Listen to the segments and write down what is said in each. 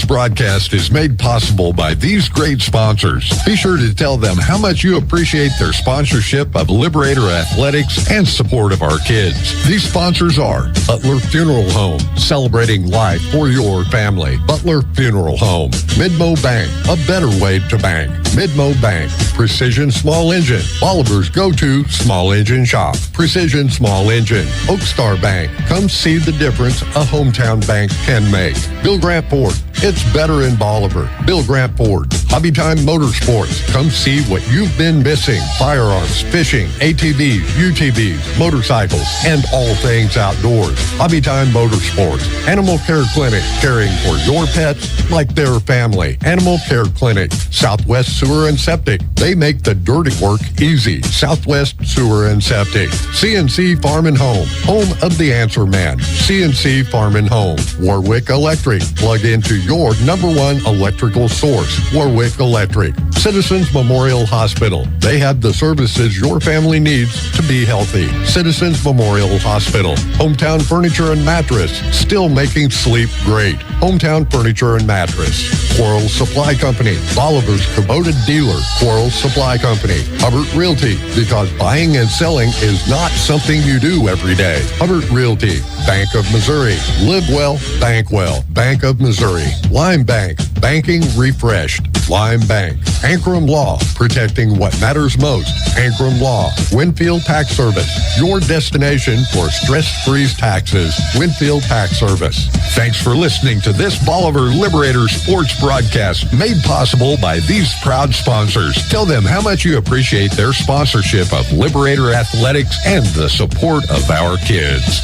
broadcast is made possible by these great sponsors. Be sure to tell them how much you appreciate their sponsorship of Liberator Athletics and support of our kids. These sponsors are Butler Funeral Home, celebrating life for your family. Butler Funeral Home. Midmo Bank, a better way to bank. Midmo Bank. Precision Small Engine, Bolivar's go-to small engine shop. Precision Small Engine. Oakstar Bank. Come see the difference a hometown bank can make. Bill Grant Ford. It's better in Bolivar. Bill Grant Ford. Hobby Time Motorsports. Come see what you've been missing. Firearms, fishing, ATVs, UTVs, motorcycles, and all things outdoors. Hobby Time Motorsports. Animal Care Clinic. Caring for your pets like their family. Animal Care Clinic. Southwest Sewer and Septic. They make the dirty work easy. Southwest Sewer and Septic. CNC Farm and Home. Home of the Answer Man. CNC Farm and Home. Warwick Electric. Plug into your #1 electrical source. Warwick Electric. Citizens Memorial Hospital. They have the services your family needs to be healthy. Citizens Memorial Hospital. Hometown Furniture and Mattress. Still making sleep great. Hometown Furniture and Mattress. Quarles Supply Company. Bolivar's devoted dealer. Quarles Supply Company. Hubbard Realty. Because buying and selling is not something you do every day. Hubbard Realty. Bank of Missouri. Live well, bank well. Bank of Missouri. Lime Bank. Banking refreshed. Lime Bank. Ankrum Law. Protecting what matters most. Ankrum Law. Winfield Tax Service. Your destination for stress-free taxes. Winfield Tax Service. Thanks for listening to this Bolivar Liberators sports broadcast made possible by these proud sponsors. Tell them how much you appreciate their sponsorship of Liberator Athletics and the support of our kids.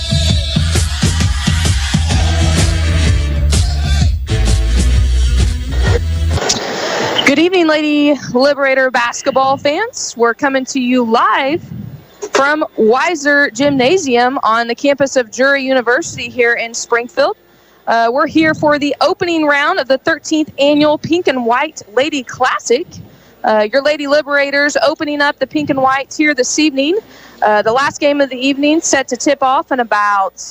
Good evening, Lady Liberator basketball fans. We're coming to you live from Weiser Gymnasium on the campus of Drury University here in Springfield. We're here for the opening round of the 13th annual Pink and White Lady Classic. Your Lady Liberators opening up the Pink and White here this evening. The last game of the evening set to tip off in about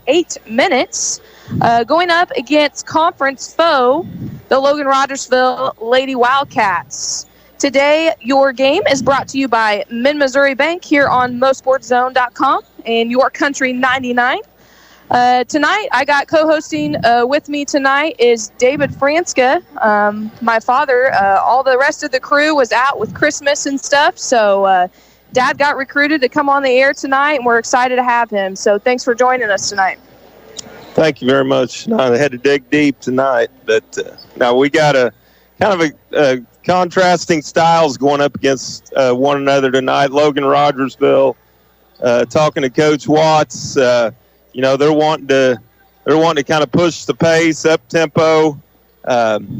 8 minutes. Going up against conference foe, the Logan Rogersville Lady Wildcats. Today, your game is brought to you by Mid-Missouri Bank here on MoSportsZone.com and YourCountry99. Tonight, I got co-hosting with me tonight is David Franska. My father, all the rest of the crew was out with Christmas and stuff, so Dad got recruited to come on the air tonight, and we're excited to have him. So thanks for joining us tonight. Thank you very much. I had to dig deep tonight, but now we got a kind of a contrasting styles going up against one another tonight. Logan Rogersville, talking to Coach Watts, they're wanting to kind of push the pace, up tempo,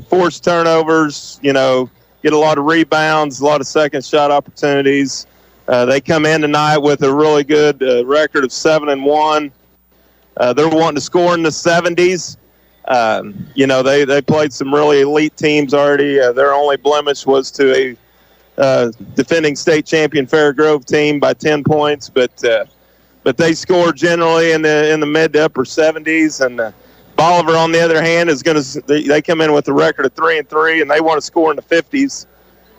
force turnovers, get a lot of rebounds, a lot of second shot opportunities. They come in tonight with a really good record of 7-1. They're wanting to score in the 70s. They played some really elite teams already. Their only blemish was to a defending state champion Fairgrove team by 10 points, but they score generally in the mid to upper 70s. And Bolivar, on the other hand, they come in with a record of 3-3, and they want to score in the 50s.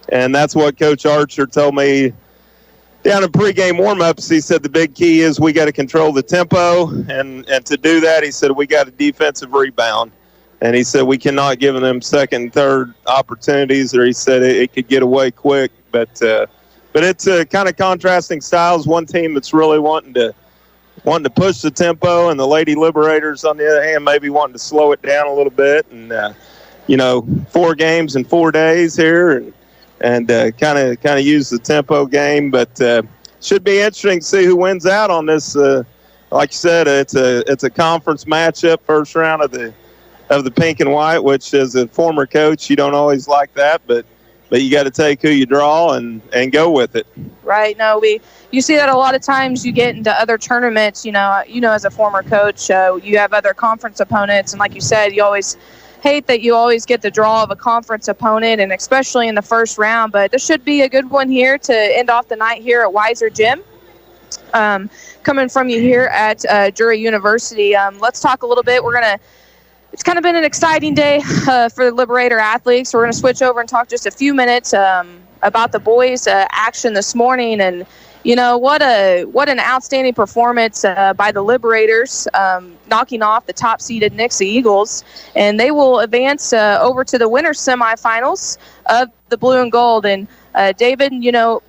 And that's what Coach Archer told me down in pregame warm-ups. He said the big key is we got to control the tempo, and to do that, he said we got a defensive rebound. And he said we cannot give them second and third opportunities, or he said it could get away quick. But it's kind of contrasting styles. One team that's really wanting to push the tempo, and the Lady Liberators, on the other hand, maybe wanting to slow it down a little bit. And 4 games in 4 days here, and kind of use the tempo game. But should be interesting to see who wins out on this. Like you said, it's a conference matchup, first round of the Pink and White, which as a former coach, you don't always like that, but you got to take who you draw and go with it. Right. No, you see that a lot of times. You get into other tournaments. As a former coach, you have other conference opponents, and like you said, you always hate that you always get the draw of a conference opponent, and especially in the first round. But this should be a good one here to end off the night here at Weiser Gym. Coming from you here at Drury University. Let's talk a little bit. We're going to it's kind of been an exciting day for the Liberator athletes. We're going to switch over and talk just a few minutes about the boys' action this morning. And, you know, what an outstanding performance by the Liberators, knocking off the top-seeded Nixie Eagles. And they will advance over to the winter semifinals of the blue and gold. And, David, you know,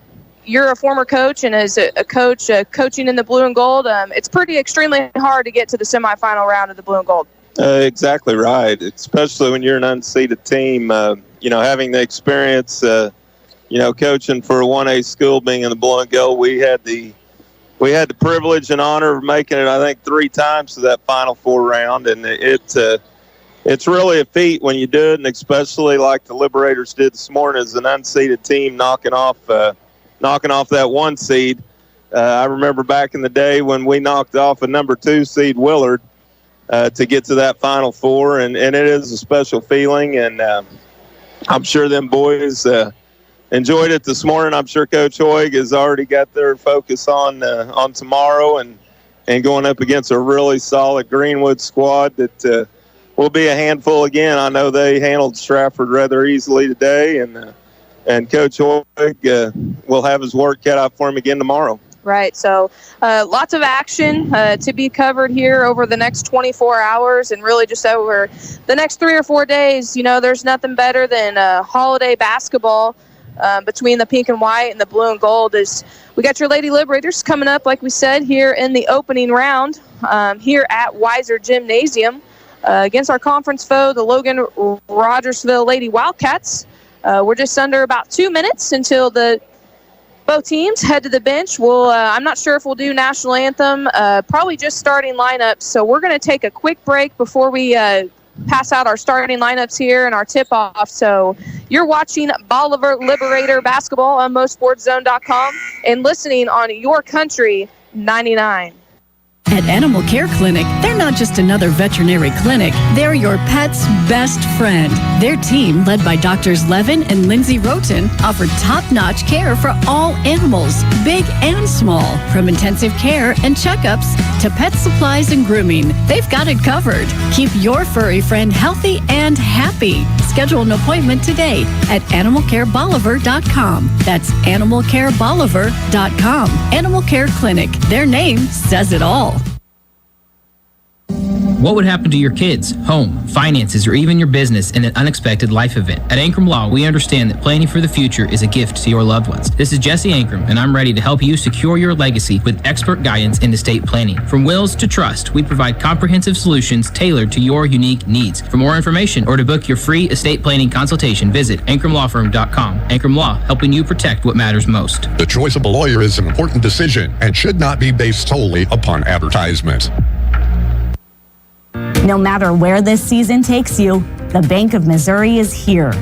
you're a former coach, and as a coach coaching in the blue and gold, it's extremely hard to get to the semifinal round of the blue and gold. Exactly right, especially when you're an unseeded team. You know, having the experience, you know, coaching for a 1A school, being in the blue and gold, we had the privilege and honor of making it, I think, 3 times to that Final Four round, and it's really a feat when you do it, and especially like the Liberators did this morning as an unseeded team, knocking off that 1 seed. I remember back in the day when we knocked off a number 2 seed, Willard, to get to that Final Four, and it is a special feeling, and I'm sure them boys enjoyed it this morning. I'm sure Coach Hoig has already got their focus on tomorrow and going up against a really solid Greenwood squad that will be a handful again. I know they handled Stratford rather easily today, and Coach Hoig will have his work cut out for him again tomorrow. Right, so lots of action to be covered here over the next 24 hours and really just over the next 3 or 4 days. You know, there's nothing better than holiday basketball between the pink and white and the blue and gold. We got your Lady Liberators coming up, like we said, here in the opening round here at Weiser Gymnasium against our conference foe, the Logan Rogersville Lady Wildcats. We're just under about 2 minutes until both teams head to the bench. I'm not sure if we'll do national anthem, probably just starting lineups. So we're going to take a quick break before we pass out our starting lineups here and our tip-off. So you're watching Bolivar Liberator basketball on MoSportsZone.com and listening on YourCountry99. At Animal Care Clinic, they're not just another veterinary clinic. They're your pet's best friend. Their team, led by Doctors Levin and Lindsay Roten, offer top-notch care for all animals, big and small. From intensive care and checkups to pet supplies and grooming, they've got it covered. Keep your furry friend healthy and happy. Schedule an appointment today at animalcarebolivar.com. That's animalcarebolivar.com. Animal Care Clinic. Their name says it all. What would happen to your kids, home, finances, or even your business in an unexpected life event? At Ankrum Law, we understand that planning for the future is a gift to your loved ones. This is Jesse Ankrum, and I'm ready to help you secure your legacy with expert guidance in estate planning. From wills to trust, we provide comprehensive solutions tailored to your unique needs. For more information or to book your free estate planning consultation, visit AnkramLawFirm.com. Ankrum Law, helping you protect what matters most. The choice of a lawyer is an important decision and should not be based solely upon advertisement. No matter where this season takes you, the Bank of Missouri is here.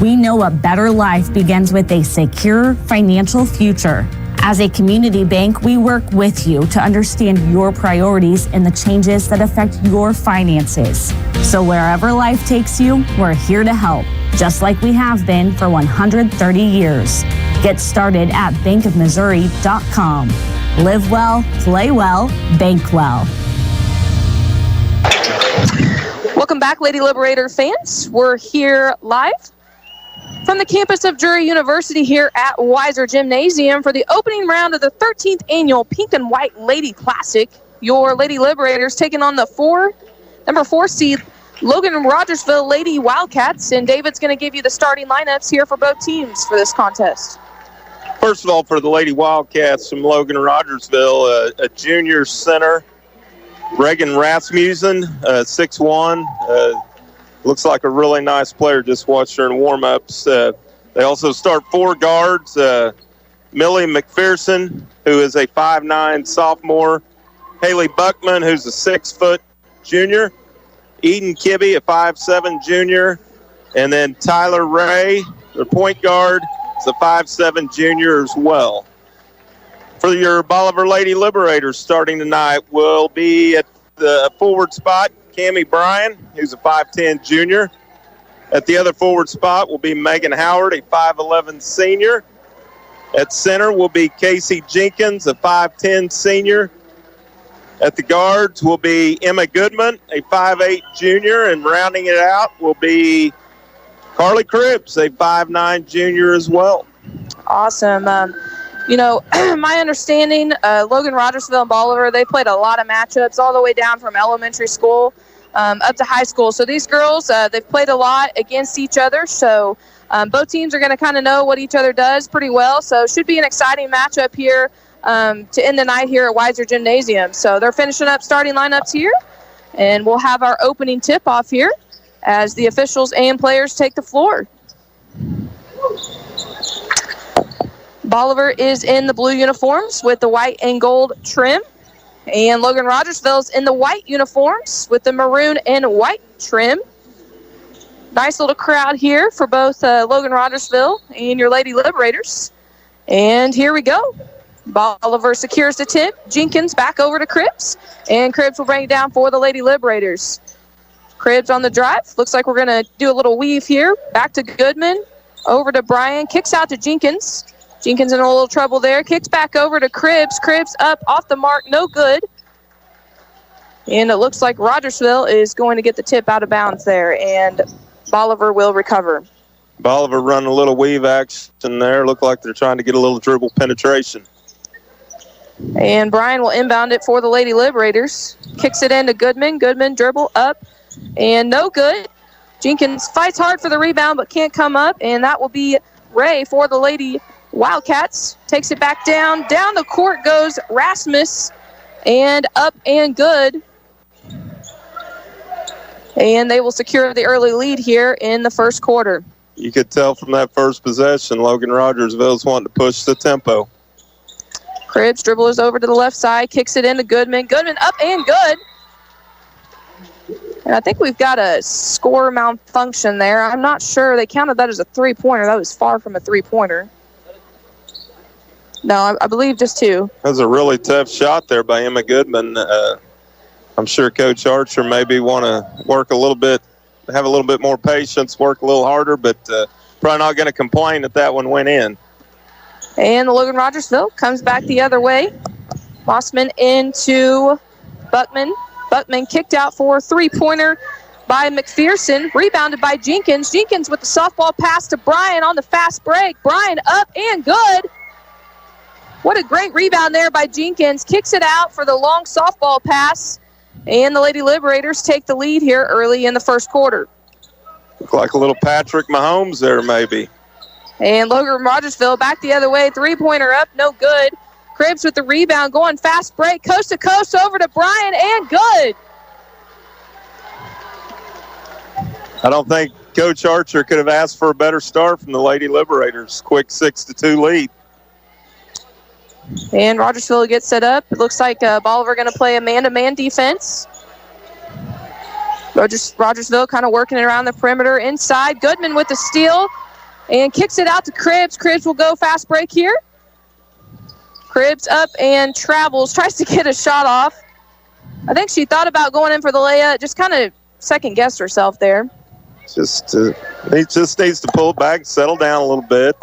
We know a better life begins with a secure financial future. As a community bank, we work with you to understand your priorities and the changes that affect your finances. So wherever life takes you, we're here to help, just like we have been for 130 years. Get started at bankofmissouri.com. Live well, play well, bank well. Welcome back, Lady Liberator fans. We're here live from the campus of Drury University here at Weiser Gymnasium for the opening round of the 13th annual Pink and White Lady Classic. Your Lady Liberators taking on the number 4 seed Logan Rogersville Lady Wildcats, and David's going to give you the starting lineups here for both teams for this contest. First of all, for the Lady Wildcats from Logan Rogersville, a junior center, Reagan Rasmussen, 6'1", looks like a really nice player. Just watched her in warm-ups. They also start 4 guards, Millie McPherson, who is a 5'9" sophomore, Haley Buckman, who's a 6-foot junior, Eden Kibbe, a 5'7" junior, and then Tyler Ray, their point guard, is a 5'7" junior as well. For your Bolivar Lady Liberators starting tonight will be at the forward spot, Cammie Bryan, who's a 5'10" junior. At the other forward spot will be Megan Howard, a 5'11" senior. At center will be Casey Jenkins, a 5'10" senior. At the guards will be Emma Goodman, a 5'8 junior, and rounding it out will be Carly Cribbs, a 5'9 junior as well. Awesome. My understanding, Logan Rogersville and Bolivar, they played a lot of matchups all the way down from elementary school up to high school. So these girls, they've played a lot against each other. So both teams are going to kind of know what each other does pretty well. So it should be an exciting matchup here to end the night here at Weiser Gymnasium. So they're finishing up starting lineups here, and we'll have our opening tip-off here as the officials and players take the floor. Bolivar is in the blue uniforms with the white and gold trim, and Logan Rogersville's in the white uniforms with the maroon and white trim. Nice little crowd here for both Logan Rogersville and your Lady Liberators. And here we go. Bolivar secures the tip. Jenkins back over to Cribbs, and Cribbs will bring it down for the Lady Liberators. Cribbs on the drive. Looks like we're going to do a little weave here. Back to Goodman, over to Bryan, kicks out to Jenkins. Jenkins in a little trouble there. Kicks back over to Cribbs. Cribbs up off the mark, no good. And it looks like Rogersville is going to get the tip out of bounds there, and Bolivar will recover. Bolivar running a little weave action there. Look like they're trying to get a little dribble penetration. And Bryan will inbound it for the Lady Liberators. Kicks it into Goodman. Goodman dribble up and no good. Jenkins fights hard for the rebound but can't come up, and that will be Ray for the Lady Wildcats. Takes it back down. Down the court goes Rasmus, and up and good. And they will secure the early lead here in the first quarter. You could tell from that first possession, Logan Rogersville's wanting to push the tempo. Cribbs dribbles over to the left side, kicks it into Goodman. Goodman up and good. And I think we've got a score malfunction there. I'm not sure. They counted that as a three-pointer. That was far from a three-pointer. No, I believe just two. That was a really tough shot there by Emma Goodman. I'm sure Coach Archer maybe want to work a little bit, have a little bit more patience, work a little harder, but probably not going to complain that one went in. And Logan Rogersville comes back the other way. Mossman into Buckman. Buckman kicked out for a three-pointer by McPherson. Rebounded by Jenkins. Jenkins with the softball pass to Bryan on the fast break. Bryan up and good. What a great rebound there by Jenkins. Kicks it out for the long softball pass. And the Lady Liberators take the lead here early in the first quarter. Look like a little Patrick Mahomes there maybe. And Logan Rogersville back the other way. Three-pointer up, no good. Cribbs with the rebound, going fast break, coast to coast over to Bryan, and good. I don't think Coach Archer could have asked for a better start from the Lady Liberators. Quick 6-2 lead. And Rogersville gets set up. It looks like Bolivar going to play a man-to-man defense. Rogersville kind of working it around the perimeter inside. Goodman with the steal. And kicks it out to Cribbs. Cribbs will go fast break here. Cribbs up and travels. Tries to get a shot off. I think she thought about going in for the layup. Just kind of second-guessed herself there. He just needs to pull back, settle down a little bit.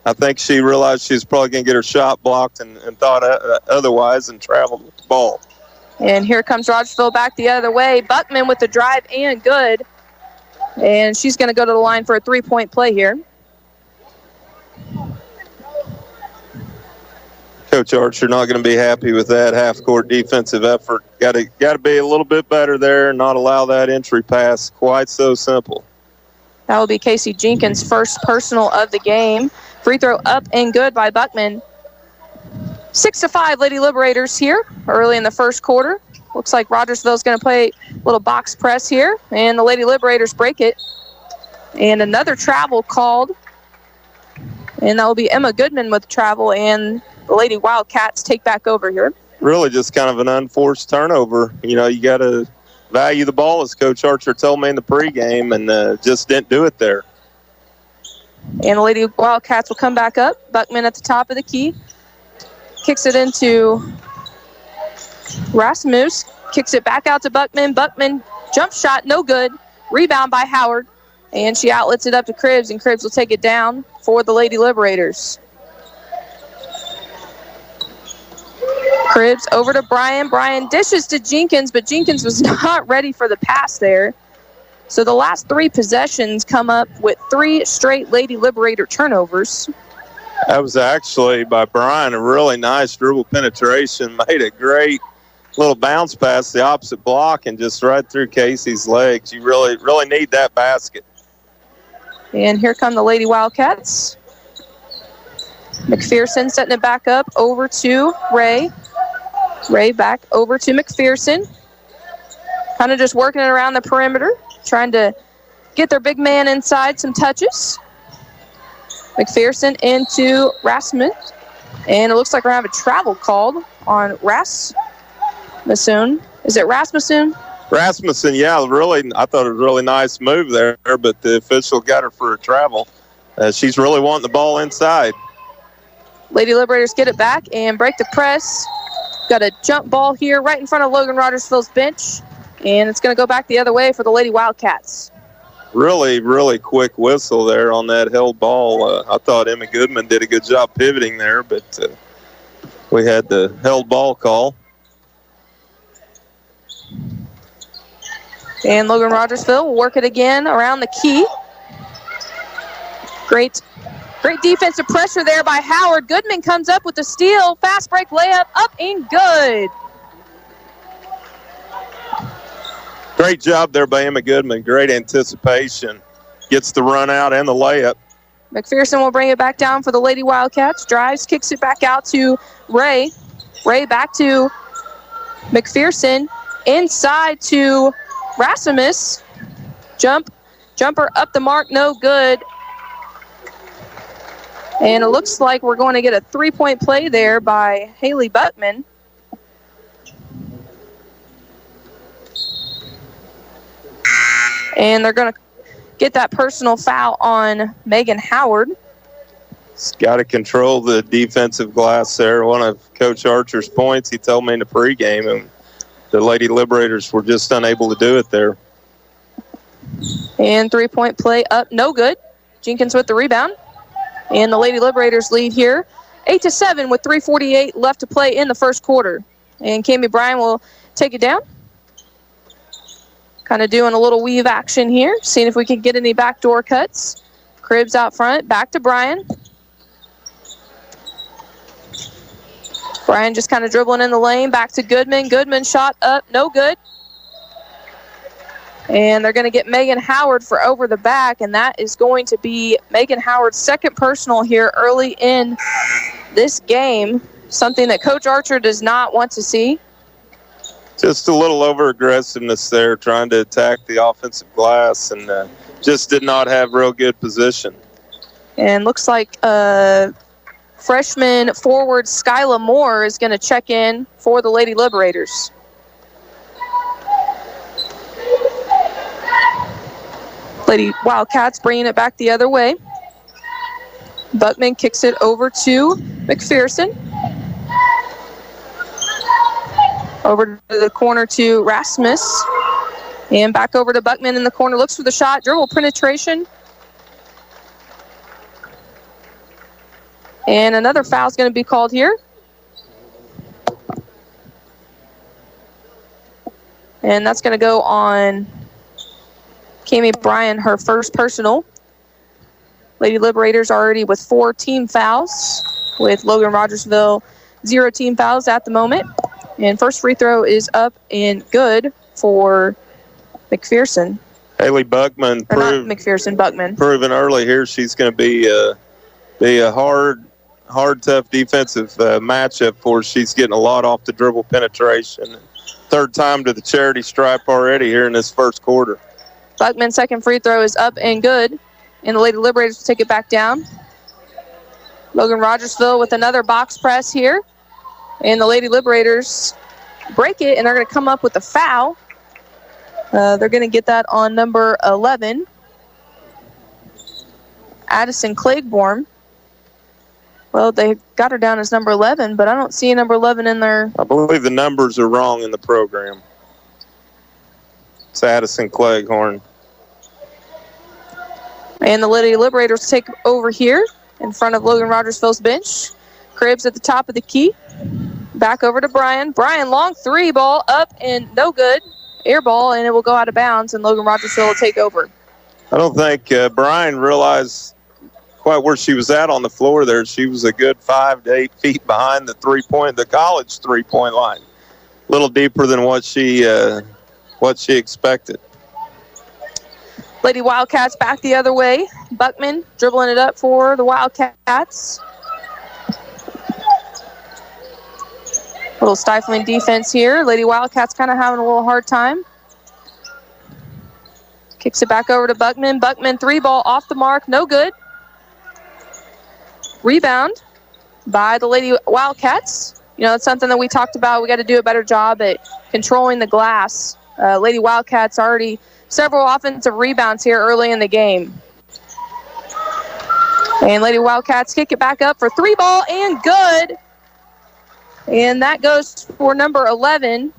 I think she realized she was probably going to get her shot blocked and thought otherwise and traveled with the ball. And here comes Rogersville back the other way. Buckman with the drive and good. And she's going to go to the line for a three-point play here. Coach Archer not going to be happy with that half-court defensive effort. Got to be a little bit better there and not allow that entry pass quite so simple. That will be Casey Jenkins' first personal of the game. Free throw up and good by Buckman. 6-5 Lady Liberators here early in the first quarter. Looks like Rogersville's going to play a little box press here, and the Lady Liberators break it. And another travel called, and that will be Emma Goodman with travel, and the Lady Wildcats take back over here. Really just kind of an unforced turnover. You know, you got to value the ball, as Coach Archer told me in the pregame, and just didn't do it there. And the Lady Wildcats will come back up. Buckman at the top of the key. Kicks it into Rasmus. Kicks it back out to Buckman. Buckman, jump shot, no good. Rebound by Howard. And she outlets it up to Cribbs, and Cribbs will take it down for the Lady Liberators. Cribbs over to Bryan. Bryan dishes to Jenkins, but Jenkins was not ready for the pass there. So the last 3 possessions come up with 3 straight Lady Liberator turnovers. That was actually by Bryan, a really nice dribble penetration. Made a great little bounce pass the opposite block and just right through Casey's legs. You really, really need that basket. And here come the Lady Wildcats. McPherson setting it back up over to Ray. Ray back over to McPherson. Kind of just working it around the perimeter, trying to get their big man inside some touches. McPherson into Rasmussen. And it looks like we're going to have a travel called on Rasmussen. Is it Rasmussen? Rasmussen, yeah, really. I thought it was a really nice move there, but the official got her for a travel. She's really wanting the ball inside. Lady Liberators get it back and break the press. Got a jump ball here right in front of Logan Rogersville's bench. And it's going to go back the other way for the Lady Wildcats. Really, really quick whistle there on that held ball. I thought Emma Goodman did a good job pivoting there, but we had the held ball call. And Logan Rogersville will work it again around the key. Great defensive pressure there by Howard. Goodman comes up with the steal. Fast break layup up and good. Great job there by Emma Goodman. Great anticipation. Gets the run out and the layup. McPherson will bring it back down for the Lady Wildcats. Drives, kicks it back out to Ray. Ray back to McPherson. Inside to Rasmus. Jumper up the mark, no good. And it looks like we're going to get a 3-point play there by Haley Buckman. And they're going to get that personal foul on Megan Howard. He's got to control the defensive glass there. One of Coach Archer's points, he told me in the pregame, and the Lady Liberators were just unable to do it there. And 3-point play up, no good. Jenkins with the rebound. And the Lady Liberators lead here 8-7 with 3:48 left to play in the first quarter. And Cami Bryan will take it down. Kind of doing a little weave action here, seeing if we can get any backdoor cuts. Cribbs out front, back to Bryan. Bryan just kind of dribbling in the lane, back to Goodman. Goodman shot up, no good. And they're going to get Megan Howard for over the back, and that is going to be Megan Howard's second personal here early in this game, something that Coach Archer does not want to see. Just a little over-aggressiveness there, trying to attack the offensive glass, and just did not have real good position. And looks like freshman forward Skyla Moore is going to check in for the Lady Liberators. Lady Wildcats bringing it back the other way. Buckman kicks it over to McPherson. Over to the corner to Rasmus. And back over to Buckman in the corner. Looks for the shot. Dribble penetration. And another foul is going to be called here. And that's going to go on Cami Bryan, her first personal. Lady Liberators already with 4 team fouls, with Logan Rogersville 0 team fouls at the moment. And first free throw is up and good for McPherson. Haley Buckman Buckman. Proven early here she's going to be a hard, tough defensive matchup for her. She's getting a lot off the dribble penetration. Third time to the charity stripe already here in this first quarter. Buckman's second free throw is up and good. And the Lady Liberators will take it back down. Logan Rogersville with another box press here. And the Lady Liberators break it, and they're going to come up with a foul. They're going to get that on number 11, Addison Claiborne. Well, they got her down as number 11, but I don't see a number 11 in there. I believe the numbers are wrong in the program. It's Addison Cleghorn. And the Lady Liberators take over here in front of Logan Rogersville's bench. Cribbs at the top of the key. Back over to Brian. Brian, long three ball up and no good. Air ball, and it will go out of bounds, and Logan Rogersville will take over. I don't think Brian realized quite where she was at on the floor there. She was a good 5 to 8 feet behind the college three-point line. A little deeper than what she expected. Lady Wildcats back the other way. Buckman dribbling it up for the Wildcats. Little stifling defense here. Lady Wildcats kind of having a little hard time. Kicks it back over to Buckman. Buckman, three ball off the mark, no good. Rebound by the Lady Wildcats. You know, it's something that we talked about. We got to do a better job at controlling the glass. Lady Wildcats already several offensive rebounds here early in the game. And Lady Wildcats kick it back up for three ball and good. And that goes for number 11.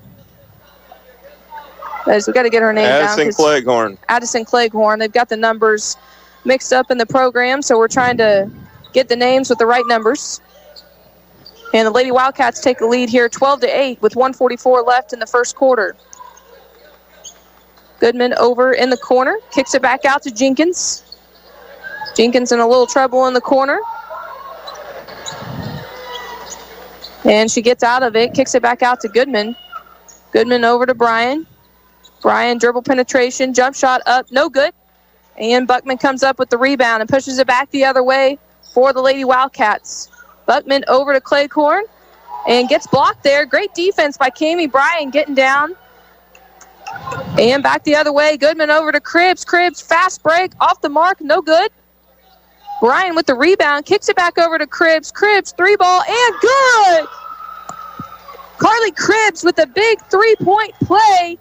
As we got to get her name Addison down. Cleghorn. Addison Cleghorn. They've got the numbers mixed up in the program, so we're trying to get the names with the right numbers. And the Lady Wildcats take the lead here 12-8 with 1:44 left in the first quarter. Goodman over in the corner. Kicks it back out to Jenkins. Jenkins in a little trouble in the corner. And she gets out of it. Kicks it back out to Goodman. Goodman over to Brian. Brian, dribble penetration, jump shot up, no good. And Buckman comes up with the rebound and pushes it back the other way for the Lady Wildcats. Buckman over to Cleghorn and gets blocked there. Great defense by Kami Bryan getting down. And back the other way, Goodman over to Cribbs. Cribbs, fast break, off the mark, no good. Bryan with the rebound, kicks it back over to Cribbs. Cribbs, three ball, and good! Carly Cribbs with a big three-point play.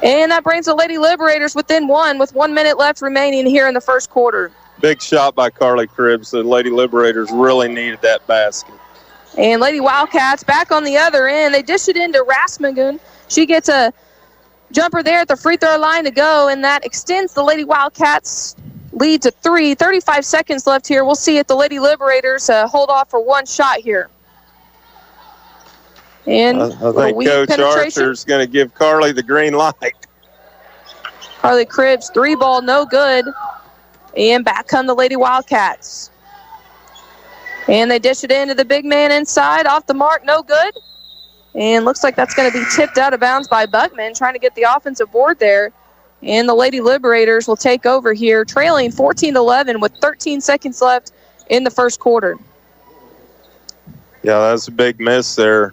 And that brings the Lady Liberators within one with 1 minute left remaining here in the first quarter. Big shot by Carly Cribbs. The Lady Liberators really needed that basket. And Lady Wildcats back on the other end. They dish it into Rasmussen. She gets a jumper there at the free throw line to go, and that extends the Lady Wildcats lead to 3. 35 seconds left here. We'll see if the Lady Liberators hold off for one shot here. And I think Coach Archer's going to give Carly the green light. Carly Cribbs, three ball, no good. And back come the Lady Wildcats. And they dish it into the big man inside, off the mark, no good. And looks like that's going to be tipped out of bounds by Buckman, trying to get the offensive board there. And the Lady Liberators will take over here, trailing 14-11 with 13 seconds left in the first quarter. Yeah, that's a big miss there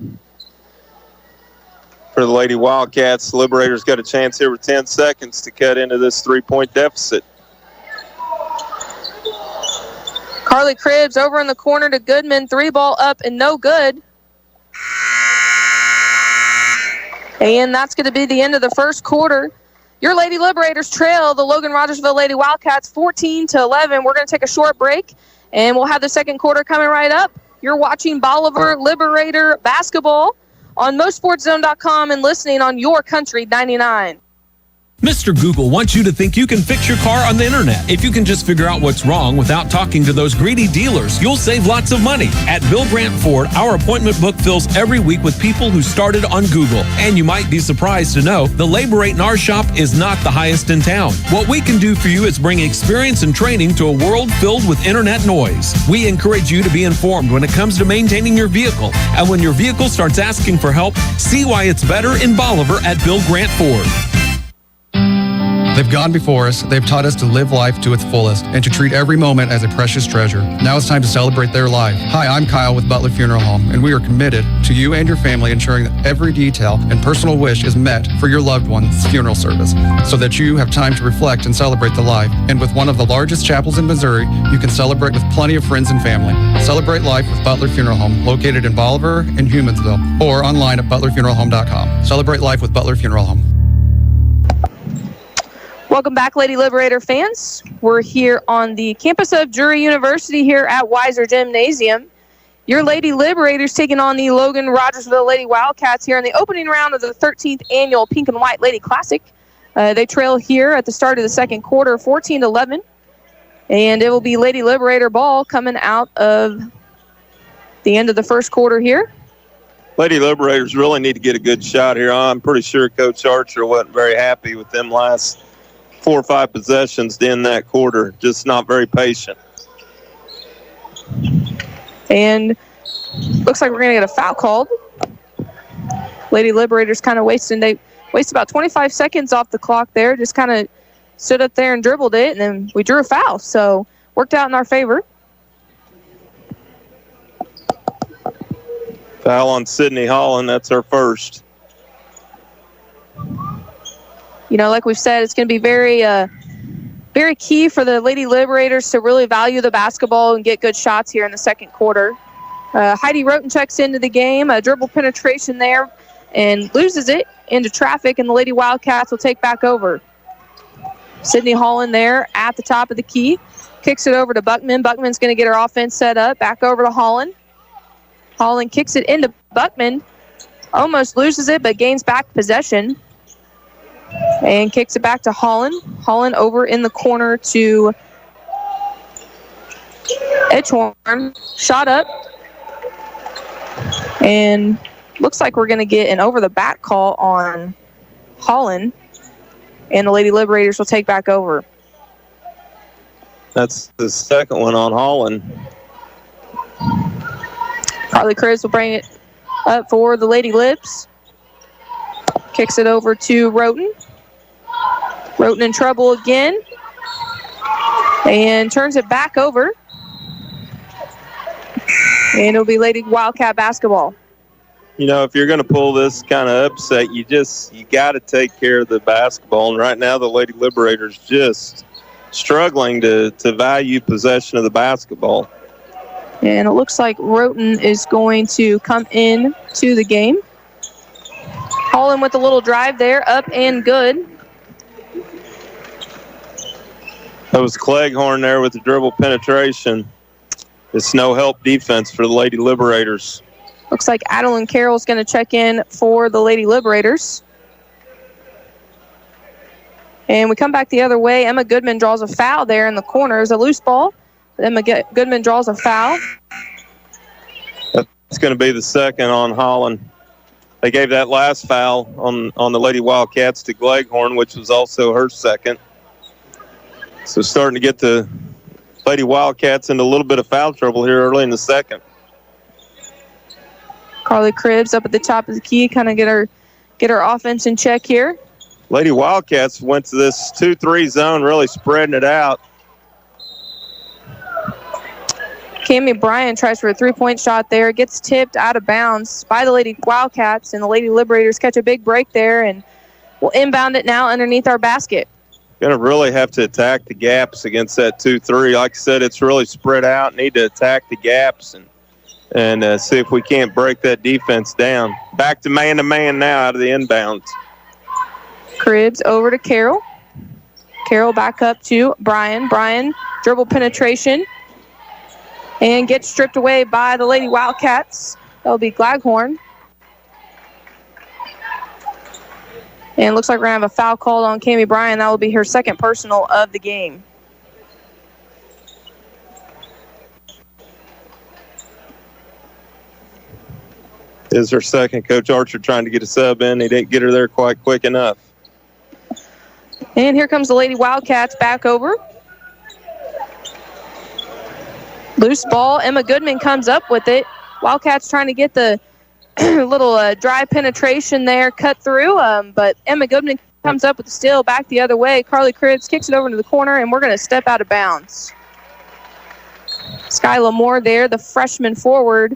for the Lady Wildcats. The Liberators got a chance here with 10 seconds to cut into this three-point deficit. Carly Cribbs over in the corner to Goodman, three ball up and no good. And that's going to be the end of the first quarter. Your Lady Liberators trail the Logan Rogersville Lady Wildcats 14-11. We're going to take a short break, and we'll have the second quarter coming right up. You're watching Bolivar Liberator basketball on MoSportsZone.com and listening on YourCountry99. Mr. Google wants you to think you can fix your car on the internet. If you can just figure out what's wrong without talking to those greedy dealers, you'll save lots of money. At Bill Grant Ford, our appointment book fills every week with people who started on Google. And you might be surprised to know the labor rate in our shop is not the highest in town. What we can do for you is bring experience and training to a world filled with internet noise. We encourage you to be informed when it comes to maintaining your vehicle. And when your vehicle starts asking for help, see why it's better in Bolivar at Bill Grant Ford. They've gone before us, they've taught us to live life to its fullest and to treat every moment as a precious treasure. Now it's time to celebrate their life. Hi, I'm Kyle with Butler Funeral Home, and we are committed to you and your family ensuring that every detail and personal wish is met for your loved one's funeral service so that you have time to reflect and celebrate the life. And with one of the largest chapels in Missouri, you can celebrate with plenty of friends and family. Celebrate life with Butler Funeral Home, located in Bolivar and Humansville, or online at butlerfuneralhome.com. Celebrate life with Butler Funeral Home. Welcome back, Lady Liberator fans. We're here on the campus of Drury University here at Weiser Gymnasium. Your Lady Liberators taking on the Logan Rogersville Lady Wildcats here in the opening round of the 13th annual Pink and White Lady Classic. They trail here at the start of the second quarter, 14-11. And it will be Lady Liberator ball coming out of the end of the first quarter here. Lady Liberators really need to get a good shot here. I'm pretty sure Coach Archer wasn't very happy with them last 4 or 5 possessions to end that quarter. Just not very patient. And looks like we're going to get a foul called. Lady Liberators kind of they waste about 25 seconds off the clock there. Just kind of stood up there and dribbled it, and then we drew a foul. So worked out in our favor. Foul on Sydney Holland. That's our first. You know, like we've said, it's going to be very key for the Lady Liberators to really value the basketball and get good shots here in the second quarter. Heidi Roten checks into the game, a dribble penetration there, and loses it into traffic, and the Lady Wildcats will take back over. Sydney Holland there at the top of the key. Kicks it over to Buckman. Buckman's going to get her offense set up. Back over to Holland. Holland kicks it into Buckman. Almost loses it, but gains back possession. And kicks it back to Holland. Holland over in the corner to Edgehorn. Shot up. And looks like we're going to get an over-the-back call on Holland. And the Lady Liberators will take back over. That's the second one on Holland. Carly Cribbs will bring it up for the Lady Libs. Kicks it over to Roten. Roten in trouble again. And turns it back over. And it'll be Lady Wildcat basketball. You know, if you're going to pull this kind of upset, you got to take care of the basketball. And right now the Lady Liberators just struggling to value possession of the basketball. And it looks like Roten is going to come in to the game. Holland with a little drive there, up and good. That was Cleghorn there with the dribble penetration. It's no help defense for the Lady Liberators. Looks like Adeline Carroll's going to check in for the Lady Liberators. And we come back the other way. Emma Goodman draws a foul there in the corner. It's a loose ball. Emma Goodman draws a foul. That's going to be the second on Holland. They gave that last foul on the Lady Wildcats to Cleghorn, which was also her second. So starting to get the Lady Wildcats into a little bit of foul trouble here early in the second. Carly Cribbs up at the top of the key, kind of get her offense in check here. Lady Wildcats went to this 2-3 zone, really spreading it out. Cammie Bryan tries for a three-point shot there. Gets tipped out of bounds by the Lady Wildcats, and the Lady Liberators catch a big break there, and we'll inbound it now underneath our basket. Going to really have to attack the gaps against that 2-3. Like I said, it's really spread out. Need to attack the gaps and see if we can't break that defense down. Back to man-to-man now out of the inbounds. Cribbs over to Carroll. Carroll back up to Bryan. Bryan dribble penetration and gets stripped away by the Lady Wildcats. That'll be Glaghorn. And it looks like we're going to have a foul called on Cammie Bryan. That will be her second personal of the game. Is her second. Coach Archer trying to get a sub in. He didn't get her there quite quick enough. And here comes the Lady Wildcats back over. Loose ball. Emma Goodman comes up with it. Wildcats trying to get the little drive penetration there, cut through, but Emma Goodman comes up with the steal back the other way. Carly Cribbs kicks it over into the corner, and we're going to step out of bounds. Skyla Moore there, the freshman forward,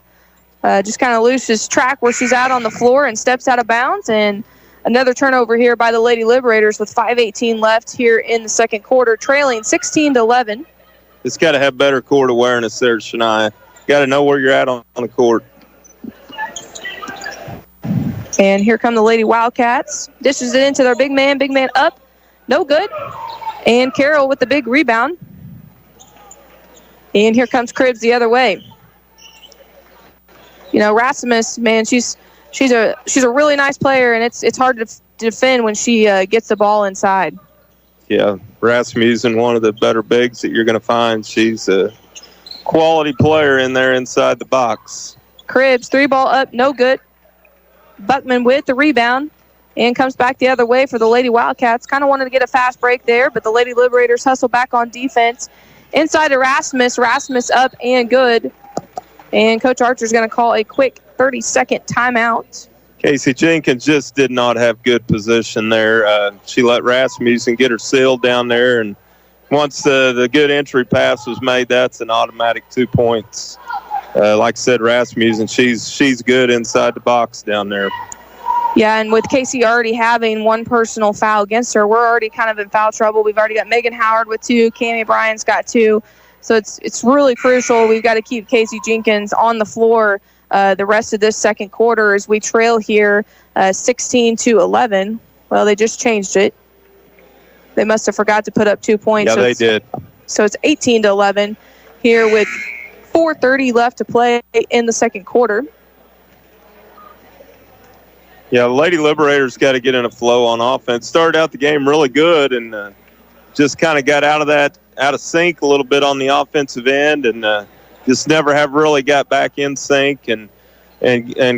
just kind of loses track where she's out on the floor and steps out of bounds, and another turnover here by the Lady Liberators with 5:18 left here in the second quarter, trailing 16-11. It's got to have better court awareness there, Shania. Got to know where you're at on the court. And here come the Lady Wildcats. Dishes it into their big man up. No good. And Carroll with the big rebound. And here comes Cribbs the other way. You know, Rasmus, man, she's a really nice player, and it's hard to defend when she gets the ball inside. Yeah, Rasmussen, one of the better bigs that you're going to find. She's a quality player in there inside the box. Cribbs, three ball up, no good. Buckman with the rebound and comes back the other way for the Lady Wildcats. Kind of wanted to get a fast break there, but the Lady Liberators hustle back on defense. Inside to Rasmus. Rasmus up and good. And Coach Archer's going to call a quick 30-second timeout. Casey Jenkins just did not have good position there. She let Rasmussen get her sealed down there, and once the good entry pass was made, that's an automatic 2 points. Like I said, Rasmussen, she's good inside the box down there. Yeah, and with Casey already having one personal foul against her, we're already kind of in foul trouble. We've already got Megan Howard with 2. Cammie Bryan's got 2. So it's really crucial. We've got to keep Casey Jenkins on the floor the rest of this second quarter as we trail here 16-11. Well, they just changed it. They must have forgot to put up 2 points. Yeah, they did. So it's 18-11 here with 4:30 left to play in the second quarter. Yeah, the Lady Liberators got to get in a flow on offense. Started out the game really good and just kind of got out of sync a little bit on the offensive end and just never have really got back in sync. And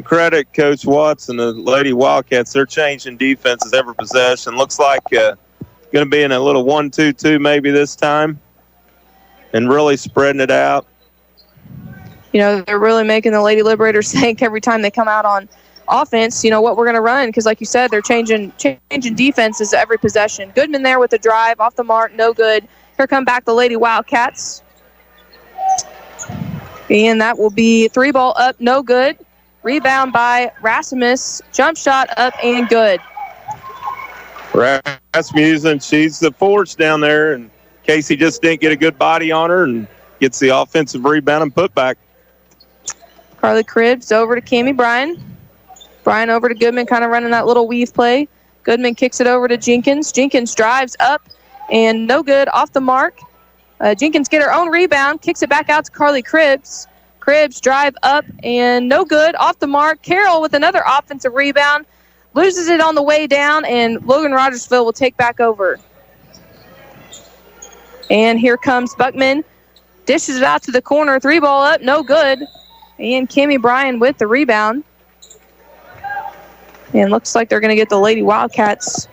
credit Coach Watts and the Lady Wildcats. They're changing defenses every possession. Looks like going to be in a little 1-2-2 maybe this time and really spreading it out. You know, they're really making the Lady Liberators think every time they come out on offense, you know, what we're going to run, because like you said, they're changing defenses every possession. Goodman there with the drive, off the mark, no good. Here come back the Lady Wildcats. And that will be 3 ball up, no good. Rebound by Rasmus, jump shot up and good. Rasmussen, she's the force down there, and Casey just didn't get a good body on her and gets the offensive rebound and put back. Carly Cribbs over to Cammie Bryan. Bryan over to Goodman, kind of running that little weave play. Goodman kicks it over to Jenkins. Jenkins drives up and no good, off the mark. Jenkins get her own rebound, kicks it back out to Carly Cribbs. Cribbs drive up and no good, off the mark. Carroll with another offensive rebound, loses it on the way down, and Logan Rogersville will take back over. And here comes Buckman, dishes it out to the corner, 3 ball up, no good. And Cammie Bryan with the rebound. And looks like they're going to get the Lady Wildcats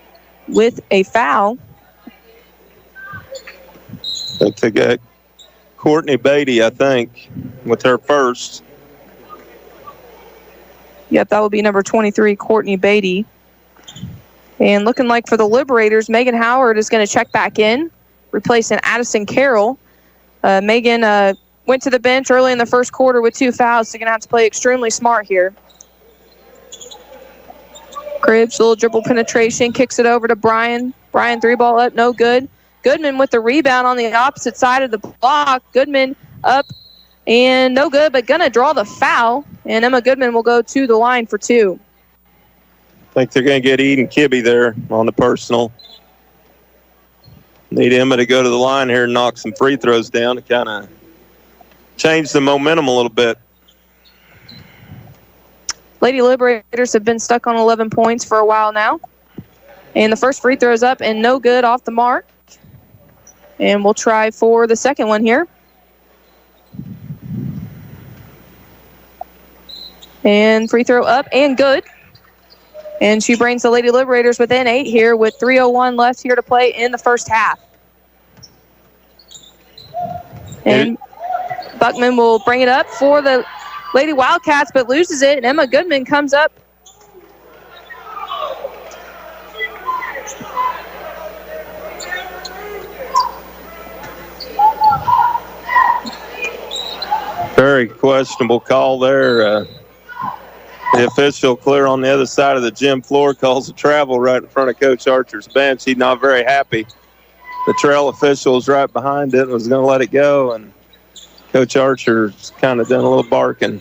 with a foul. They got Courtney Beatty, I think, with her first. Yep, that will be number 23, Courtney Beatty. And looking like for the Liberators, Megan Howard is going to check back in, replacing Addison Carroll. Megan went to the bench early in the first quarter with 2 fouls, so you're going to have to play extremely smart here. Cribbs, little dribble penetration, kicks it over to Bryan. Bryan 3 ball up, no good. Goodman with the rebound on the opposite side of the block. Goodman up and no good, but going to draw the foul. And Emma Goodman will go to the line for 2. I think they're going to get Eden Kibbe there on the personal. Need Emma to go to the line here and knock some free throws down to kind of change the momentum a little bit. Lady Liberators have been stuck on 11 points for a while now. And the first free throw is up and no good, off the mark. And we'll try for the second one here. And free throw up and good. And she brings the Lady Liberators within 8 here with 3:01 left here to play in the first half. And Buckman will bring it up for the Lady Wildcats, but loses it, and Emma Goodman comes up. Very questionable call there. The official clear on the other side of the gym floor calls a travel right in front of Coach Archer's bench. He's not very happy. The trail official is right behind it and was going to let it go, and Coach Archer's kind of done a little barking.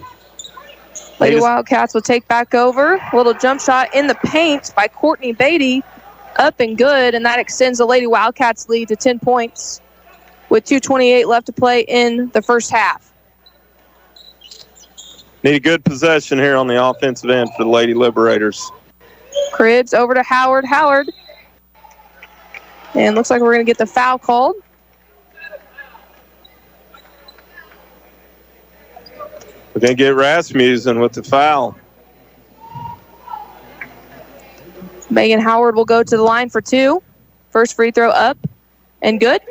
Lady Wildcats will take back over. A little jump shot in the paint by Courtney Beatty. Up and good, and that extends the Lady Wildcats lead to 10 points with 2:28 left to play in the first half. Need a good possession here on the offensive end for the Lady Liberators. Cribbs over to Howard. Howard. And looks like we're going to get the foul called. We're going to get Rasmussen with the foul. Megan Howard will go to the line for 2. First free throw up and good.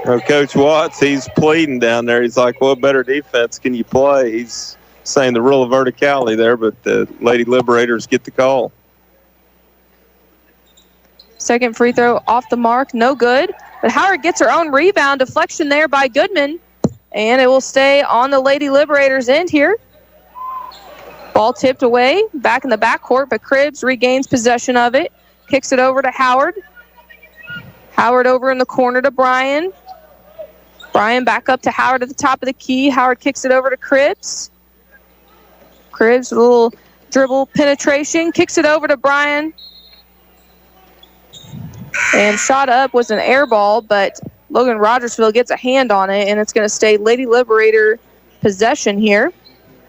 Well, Coach Watts, he's pleading down there. He's like, what better defense can you play? He's saying the rule of verticality there, but the Lady Liberators get the call. Second free throw off the mark, no good. But Howard gets her own rebound. Deflection there by Goodman. And it will stay on the Lady Liberators' end here. Ball tipped away, back in the backcourt, but Cribbs regains possession of it. Kicks it over to Howard. Howard over in the corner to Bryan. Bryan back up to Howard at the top of the key. Howard kicks it over to Cribbs. Cribbs with a little dribble penetration. Kicks it over to Bryan. And shot up was an air ball, but Logan Rogersville gets a hand on it, and it's going to stay Lady Liberator possession here.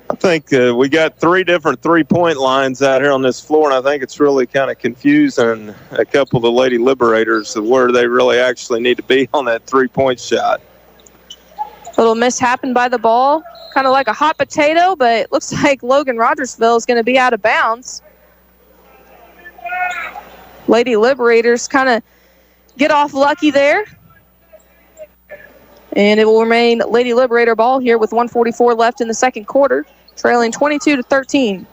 I think we got 3 different three-point lines out here on this floor, and I think it's really kind of confusing a couple of the Lady Liberators of where they really actually need to be on that three-point shot. Little mishap by the ball, kind of like a hot potato, but it looks like Logan Rogersville is going to be out of bounds. Lady Liberators kind of get off lucky there. And it will remain Lady Liberator ball here with 1:44 left in the second quarter, trailing 22-13.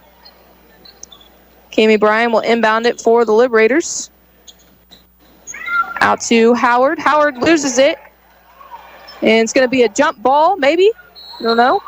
Kami Bryan will inbound it for the Liberators. Out to Howard. Howard loses it. And it's going to be a jump ball, maybe. I don't know.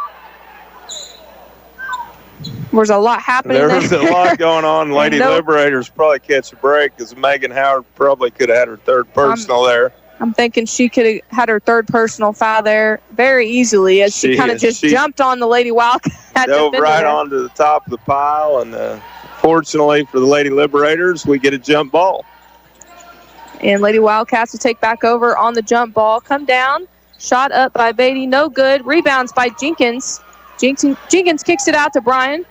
There's a lot happening there. There's a lot going on. Lady Liberators probably catch a break because Megan Howard probably could have had her third personal there. I'm thinking she could have had her third personal foul there very easily as she kind of just jumped on the Lady Wildcat. Dove right onto the top of the pile, and fortunately for the Lady Liberators, we get a jump ball. And Lady Wildcats will take back over on the jump ball. Come down, shot up by Beatty, no good. Rebounds by Jenkins. Jenkins kicks it out to Bryan.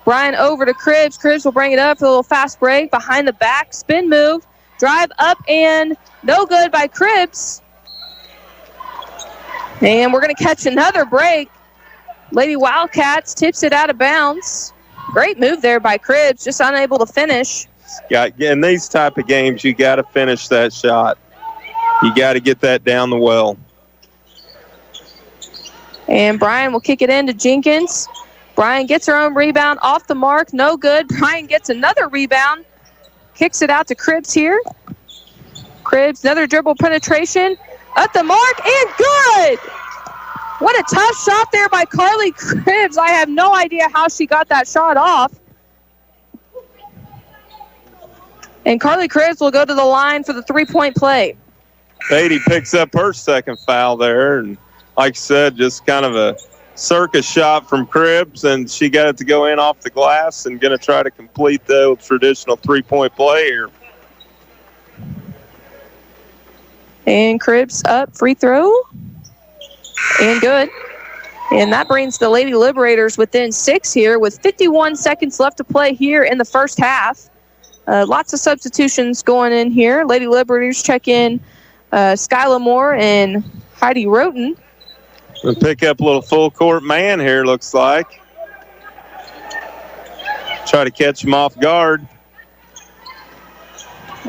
Bryan over to Cribbs. Cribbs will bring it up for a little fast break. Behind the back, spin move. Drive up and no good by Cribbs. And we're going to catch another break. Lady Wildcats tips it out of bounds. Great move there by Cribbs, just unable to finish. In these type of games, you got to finish that shot. You got to get that down the well. And Bryan will kick it in to Jenkins. Bryan gets her own rebound off the mark, no good. Bryan gets another rebound. Kicks it out to Cribbs here. Cribbs, another dribble penetration. At the mark, and good! What a tough shot there by Carly Cribbs. I have no idea how she got that shot off. And Carly Cribbs will go to the line for the three-point play. Beatty picks up her second foul there. And like I said, just kind of a circus shot from Cribbs, and she got it to go in off the glass and going to try to complete the traditional three-point play here. And Cribbs up, free throw, and good. And that brings the Lady Liberators within 6 here with 51 seconds left to play here in the first half. Lots of substitutions going in here. Lady Liberators check in Skyla Moore and Heidi Roten. We'll pick up a little full court man here, looks like. Try to catch him off guard.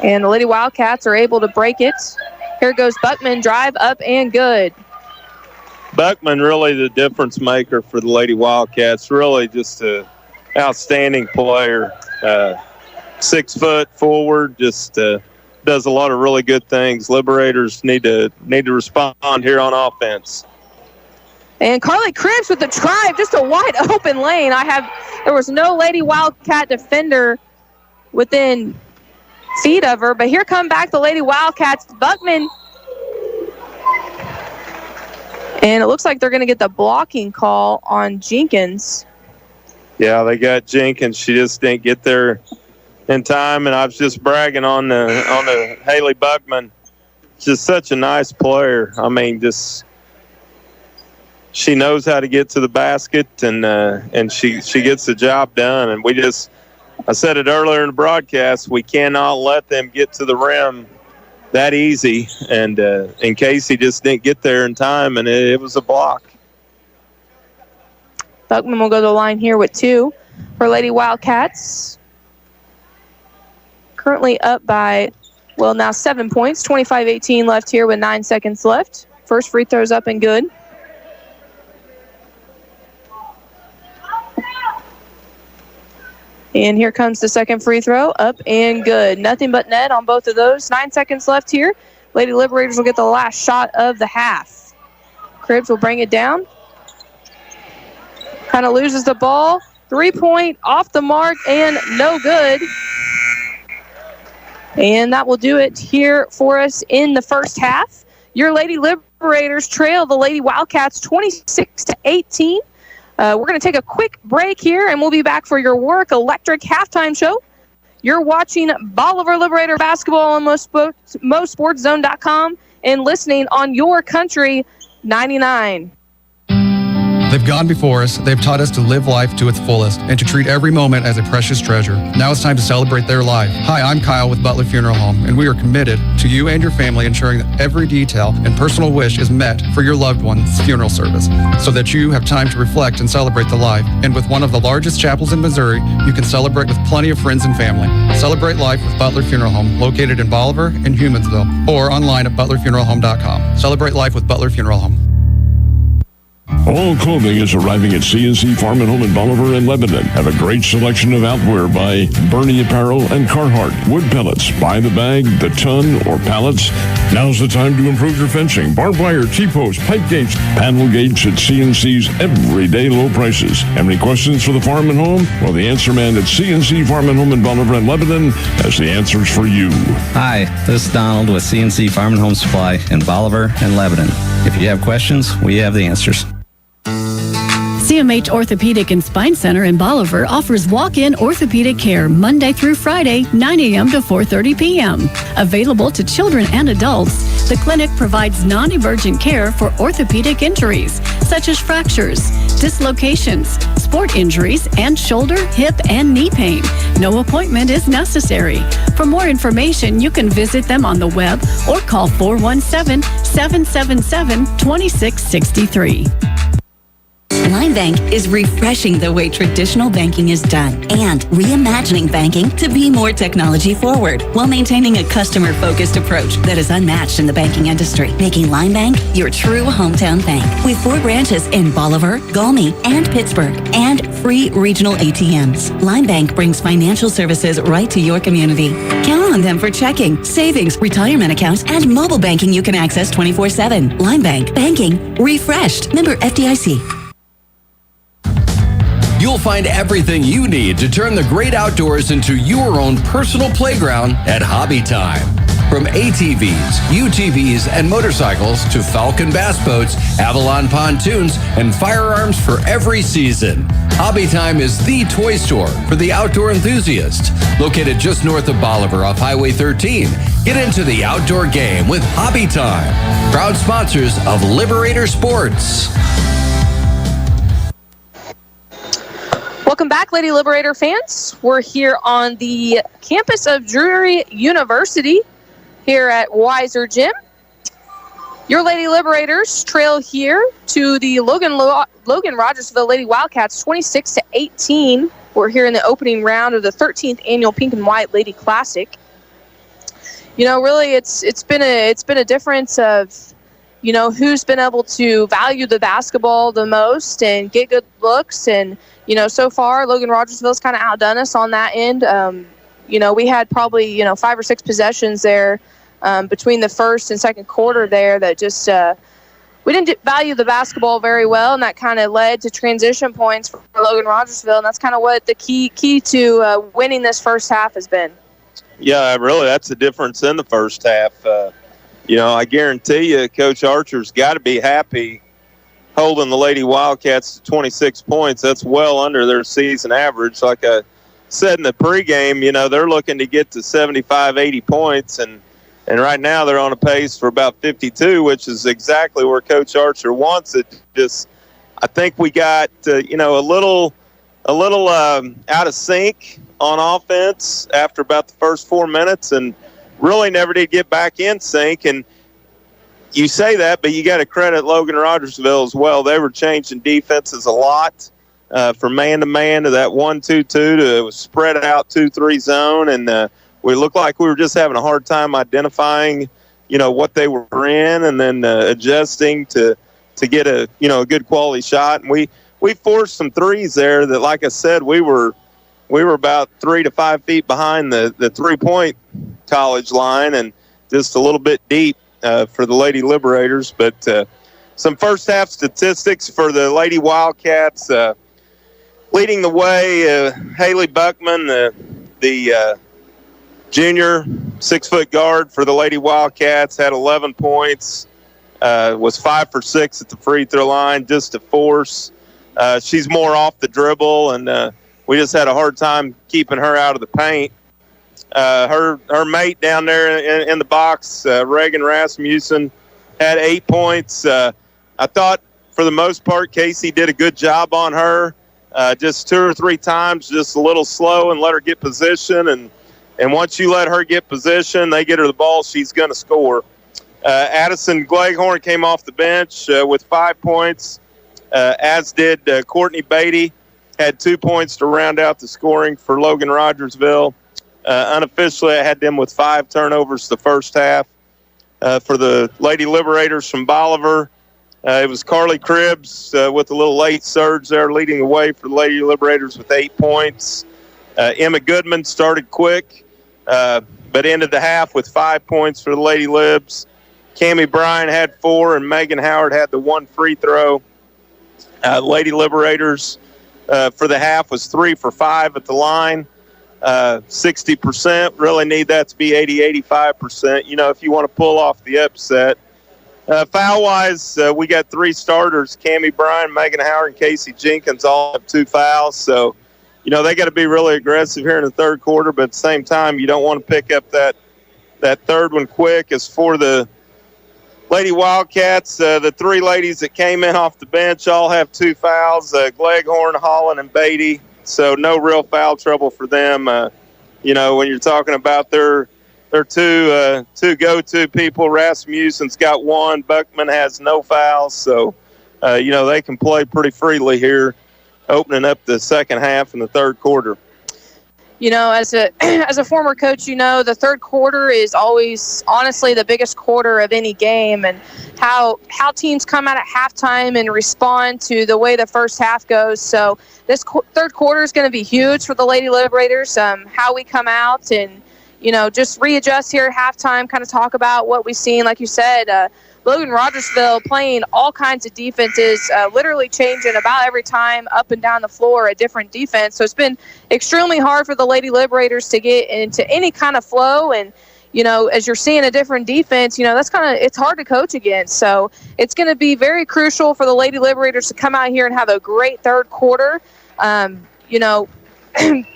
And the Lady Wildcats are able to break it. Here goes Buckman, drive up and good. Buckman really the difference maker for the Lady Wildcats. Really just an outstanding player. 6 foot forward, just does a lot of really good things. Liberators need to respond here on offense. And Carly Cribbs with the drive, just a wide open lane. There was no Lady Wildcat defender within feet of her, but here come back the Lady Wildcats. Buckman. And it looks like they're going to get the blocking call on Jenkins. Yeah, they got Jenkins. She just didn't get there in time, and I was just bragging on the Haley Buckman. Just such a nice player. I mean, just she knows how to get to the basket, and she gets the job done. And I said it earlier in the broadcast, we cannot let them get to the rim that easy. And in case he just didn't get there in time, and it was a block. Buckman will go to the line here with 2 for Lady Wildcats. currently up by, now 7 points. 25-18 left here with 9 seconds left. First free throw's up and good. And here comes the second free throw, up and good. Nothing but net on both of those. 9 seconds left here. Lady Liberators will get the last shot of the half. Cribbs will bring it down. Kind of loses the ball. 3-point off the mark and no good. And that will do it here for us in the first half. Your Lady Liberators trail the Lady Wildcats 26-18. We're going to take a quick break here, and we'll be back for your Work Electric halftime show. You're watching Bolivar Liberator basketball on MoSportsZone.com and listening on Your Country 99. They've gone before us, they've taught us to live life to its fullest and to treat every moment as a precious treasure. Now it's time to celebrate their life. Hi, I'm Kyle with Butler Funeral Home, and we are committed to you and your family ensuring that every detail and personal wish is met for your loved one's funeral service so that you have time to reflect and celebrate the life. And with one of the largest chapels in Missouri, you can celebrate with plenty of friends and family. Celebrate life with Butler Funeral Home, located in Bolivar and Humansville, or online at butlerfuneralhome.com. Celebrate life with Butler Funeral Home. All clothing is arriving at C&C Farm and Home in Bolivar and Lebanon. Have a great selection of outwear by Bernie Apparel and Carhartt. Wood pellets, by the bag, the ton, or pallets. Now's the time to improve your fencing. Barbed wire, T-posts, pipe gates, panel gates at C&C's everyday low prices. Have any questions for the Farm and Home? Well, the answer man at C&C Farm and Home in Bolivar and Lebanon has the answers for you. Hi, this is Donald with C&C Farm and Home Supply in Bolivar and Lebanon. If you have questions, we have the answers. CMH Orthopedic and Spine Center in Bolivar offers walk-in orthopedic care Monday through Friday, 9 a.m. to 4:30 p.m. Available to children and adults, the clinic provides non-emergent care for orthopedic injuries, such as fractures, dislocations, sport injuries, and shoulder, hip, and knee pain. No appointment is necessary. For more information, you can visit them on the web or call 417-777-2663. Line Bank is refreshing the way traditional banking is done and reimagining banking to be more technology forward while maintaining a customer-focused approach that is unmatched in the banking industry, making Line Bank your true hometown bank. With 4 branches in Bolivar, Gulmy, and Pittsburgh, and free regional ATMs, Line Bank brings financial services right to your community. Count on them for checking, savings, retirement accounts, and mobile banking you can access 24/7. Line Bank, banking refreshed. Member FDIC. You'll find everything you need to turn the great outdoors into your own personal playground at Hobby Time. From ATVs, UTVs, and motorcycles to Falcon bass boats, Avalon pontoons, and firearms for every season. Hobby Time is the toy store for the outdoor enthusiast. Located just north of Bolivar off Highway 13. Get into the outdoor game with Hobby Time. Proud sponsors of Liberator Sports. Welcome back, Lady Liberator fans. We're here on the campus of Drury University here at Weiser Gym. Your Lady Liberators trail here to the Logan Rogersville Lady Wildcats 26-18. We're here in the opening round of the 13th annual Pink and White Lady Classic. You know, really, it's been a difference of, you know, who's been able to value the basketball the most and get good looks. And, you know, so far, Logan Rogersville's kind of outdone us on that end. You know, we had probably, 5 or 6 possessions there between the first and second quarter there that just we didn't value the basketball very well, and that kind of led to transition points for Logan Rogersville, and that's kind of what the key to winning this first half has been. Yeah, really, that's the difference in the first half. I guarantee you Coach Archer's got to be happy holding the Lady Wildcats to 26 points. That's well under their season average. Like I said in the pregame, they're looking to get to 75, 80 points, and right now they're on a pace for about 52, which is exactly where Coach Archer wants it. Just, I think we got, a little out of sync on offense after about the first 4 minutes, and really never did get back in sync. And you say that, but you got to credit Logan Rogersville as well. They were changing defenses a lot from man-to-man to that 1-2-2 to spread out 2-3 zone, and we looked like we were just having a hard time identifying, what they were in, and then adjusting to get a good quality shot. And we forced some threes there that, like I said, we were about 3 to 5 feet behind the 3-point college line and just a little bit deep for the Lady Liberators. But some first half statistics for the Lady Wildcats. Leading the way, Haley Buckman, the junior 6-foot guard for the Lady Wildcats, had 11 points, was 5 for 6 at the free throw line, just a force. She's more off the dribble, and we just had a hard time keeping her out of the paint. Her mate down there in the box, Reagan Rasmussen, had 8 points. I thought, for the most part, Casey did a good job on her. Just 2 or 3 times, just a little slow and let her get position. And once you let her get position, they get her the ball, she's going to score. Addison Gleghorn came off the bench with 5 points, as did Courtney Beatty, had 2 points to round out the scoring for Logan Rogersville. Unofficially, I had them with 5 turnovers the first half. For the Lady Liberators from Bolivar, it was Carly Cribbs with a little late surge there, leading the way for the Lady Liberators with 8 points. Emma Goodman started quick, but ended the half with 5 points for the Lady Libs. Cammie Bryan had 4, and Megan Howard had the 1 free throw. Lady Liberators for the half was 3 for 5 at the line. 60%. Really need that to be 80-85%, if you want to pull off the upset. Foul-wise, we got 3 starters. Cammie Bryan, Megan Howard, and Casey Jenkins all have 2 fouls. So, they got to be really aggressive here in the third quarter, but at the same time, you don't want to pick up that third one quick. As for the Lady Wildcats, the 3 ladies that came in off the bench all have 2 fouls, Gleghorn, Holland, and Beatty. So no real foul trouble for them. When you're talking about their two go-to people, Rasmussen's got 1, Buckman has no fouls. So, they can play pretty freely here, opening up the second half and the third quarter. As a former coach, the third quarter is always, honestly, the biggest quarter of any game, and how teams come out at halftime and respond to the way the first half goes. So this third quarter is going to be huge for the Lady Liberators, how we come out and, just readjust here at halftime, kind of talk about what we've seen. Like you said, Logan Rogersville playing all kinds of defenses, literally changing about every time up and down the floor a different defense. So it's been extremely hard for the Lady Liberators to get into any kind of flow. And, as you're seeing a different defense, it's hard to coach against. So it's going to be very crucial for the Lady Liberators to come out here and have a great third quarter.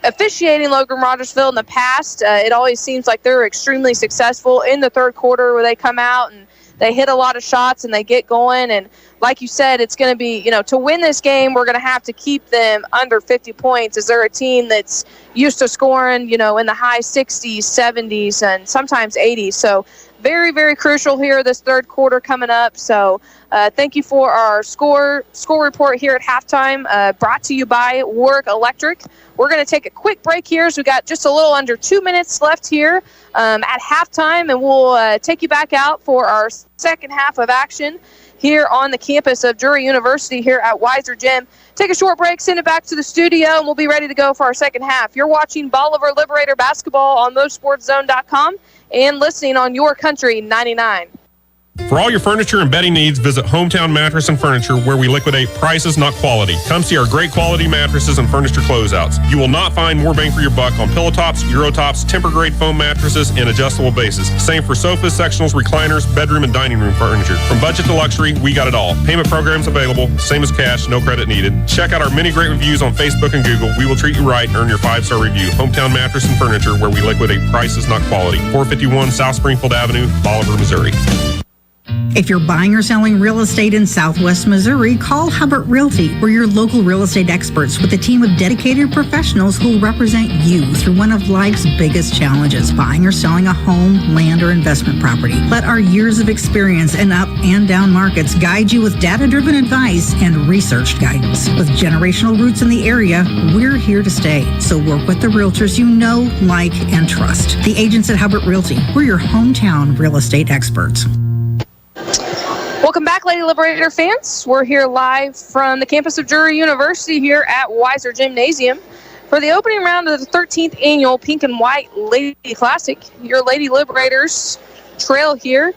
Officiating Logan Rogersville in the past, it always seems like they're extremely successful in the third quarter where they come out and they hit a lot of shots and they get going. And like you said, it's going to be, to win this game, we're going to have to keep them under 50 points, as they're a team that's used to scoring, in the high 60s, 70s, and sometimes 80s. So very, very crucial here this third quarter coming up. So thank you for our score report here at halftime, brought to you by Warwick Electric. We're going to take a quick break here, so we got just a little under 2 minutes left here at halftime, and we'll take you back out for our second half of action here on the campus of Drury University here at Weiser Gym. Take a short break, send it back to the studio, and we'll be ready to go for our second half. You're watching Bolivar Liberator basketball on MoSportsZone.com and listening on Your Country 99. For all your furniture and bedding needs, visit Hometown Mattress and Furniture, where we liquidate prices, not quality. Come see our great quality mattresses and furniture closeouts. You will not find more bang for your buck on pillow tops, Euro tops, temper-grade foam mattresses, and adjustable bases. Same for sofas, sectionals, recliners, bedroom, and dining room furniture. From budget to luxury, we got it all. Payment programs available, same as cash, no credit needed. Check out our many great reviews on Facebook and Google. We will treat you right and earn your 5-star review. Hometown Mattress and Furniture, where we liquidate prices, not quality. 451 South Springfield Avenue, Bolivar, Missouri. If you're buying or selling real estate in Southwest Missouri, call Hubbard Realty. We're your local real estate experts with a team of dedicated professionals who will represent you through one of life's biggest challenges, buying or selling a home, land, or investment property. Let our years of experience in up and down markets guide you with data-driven advice and researched guidance. With generational roots in the area, we're here to stay. So work with the realtors you know, like, and trust. The agents at Hubbard Realty. We're your hometown real estate experts. Welcome back, Lady Liberator fans. We're here live from the campus of Drury University here at Weiser Gymnasium for the opening round of the 13th annual Pink and White Lady Classic. Your Lady Liberators trail here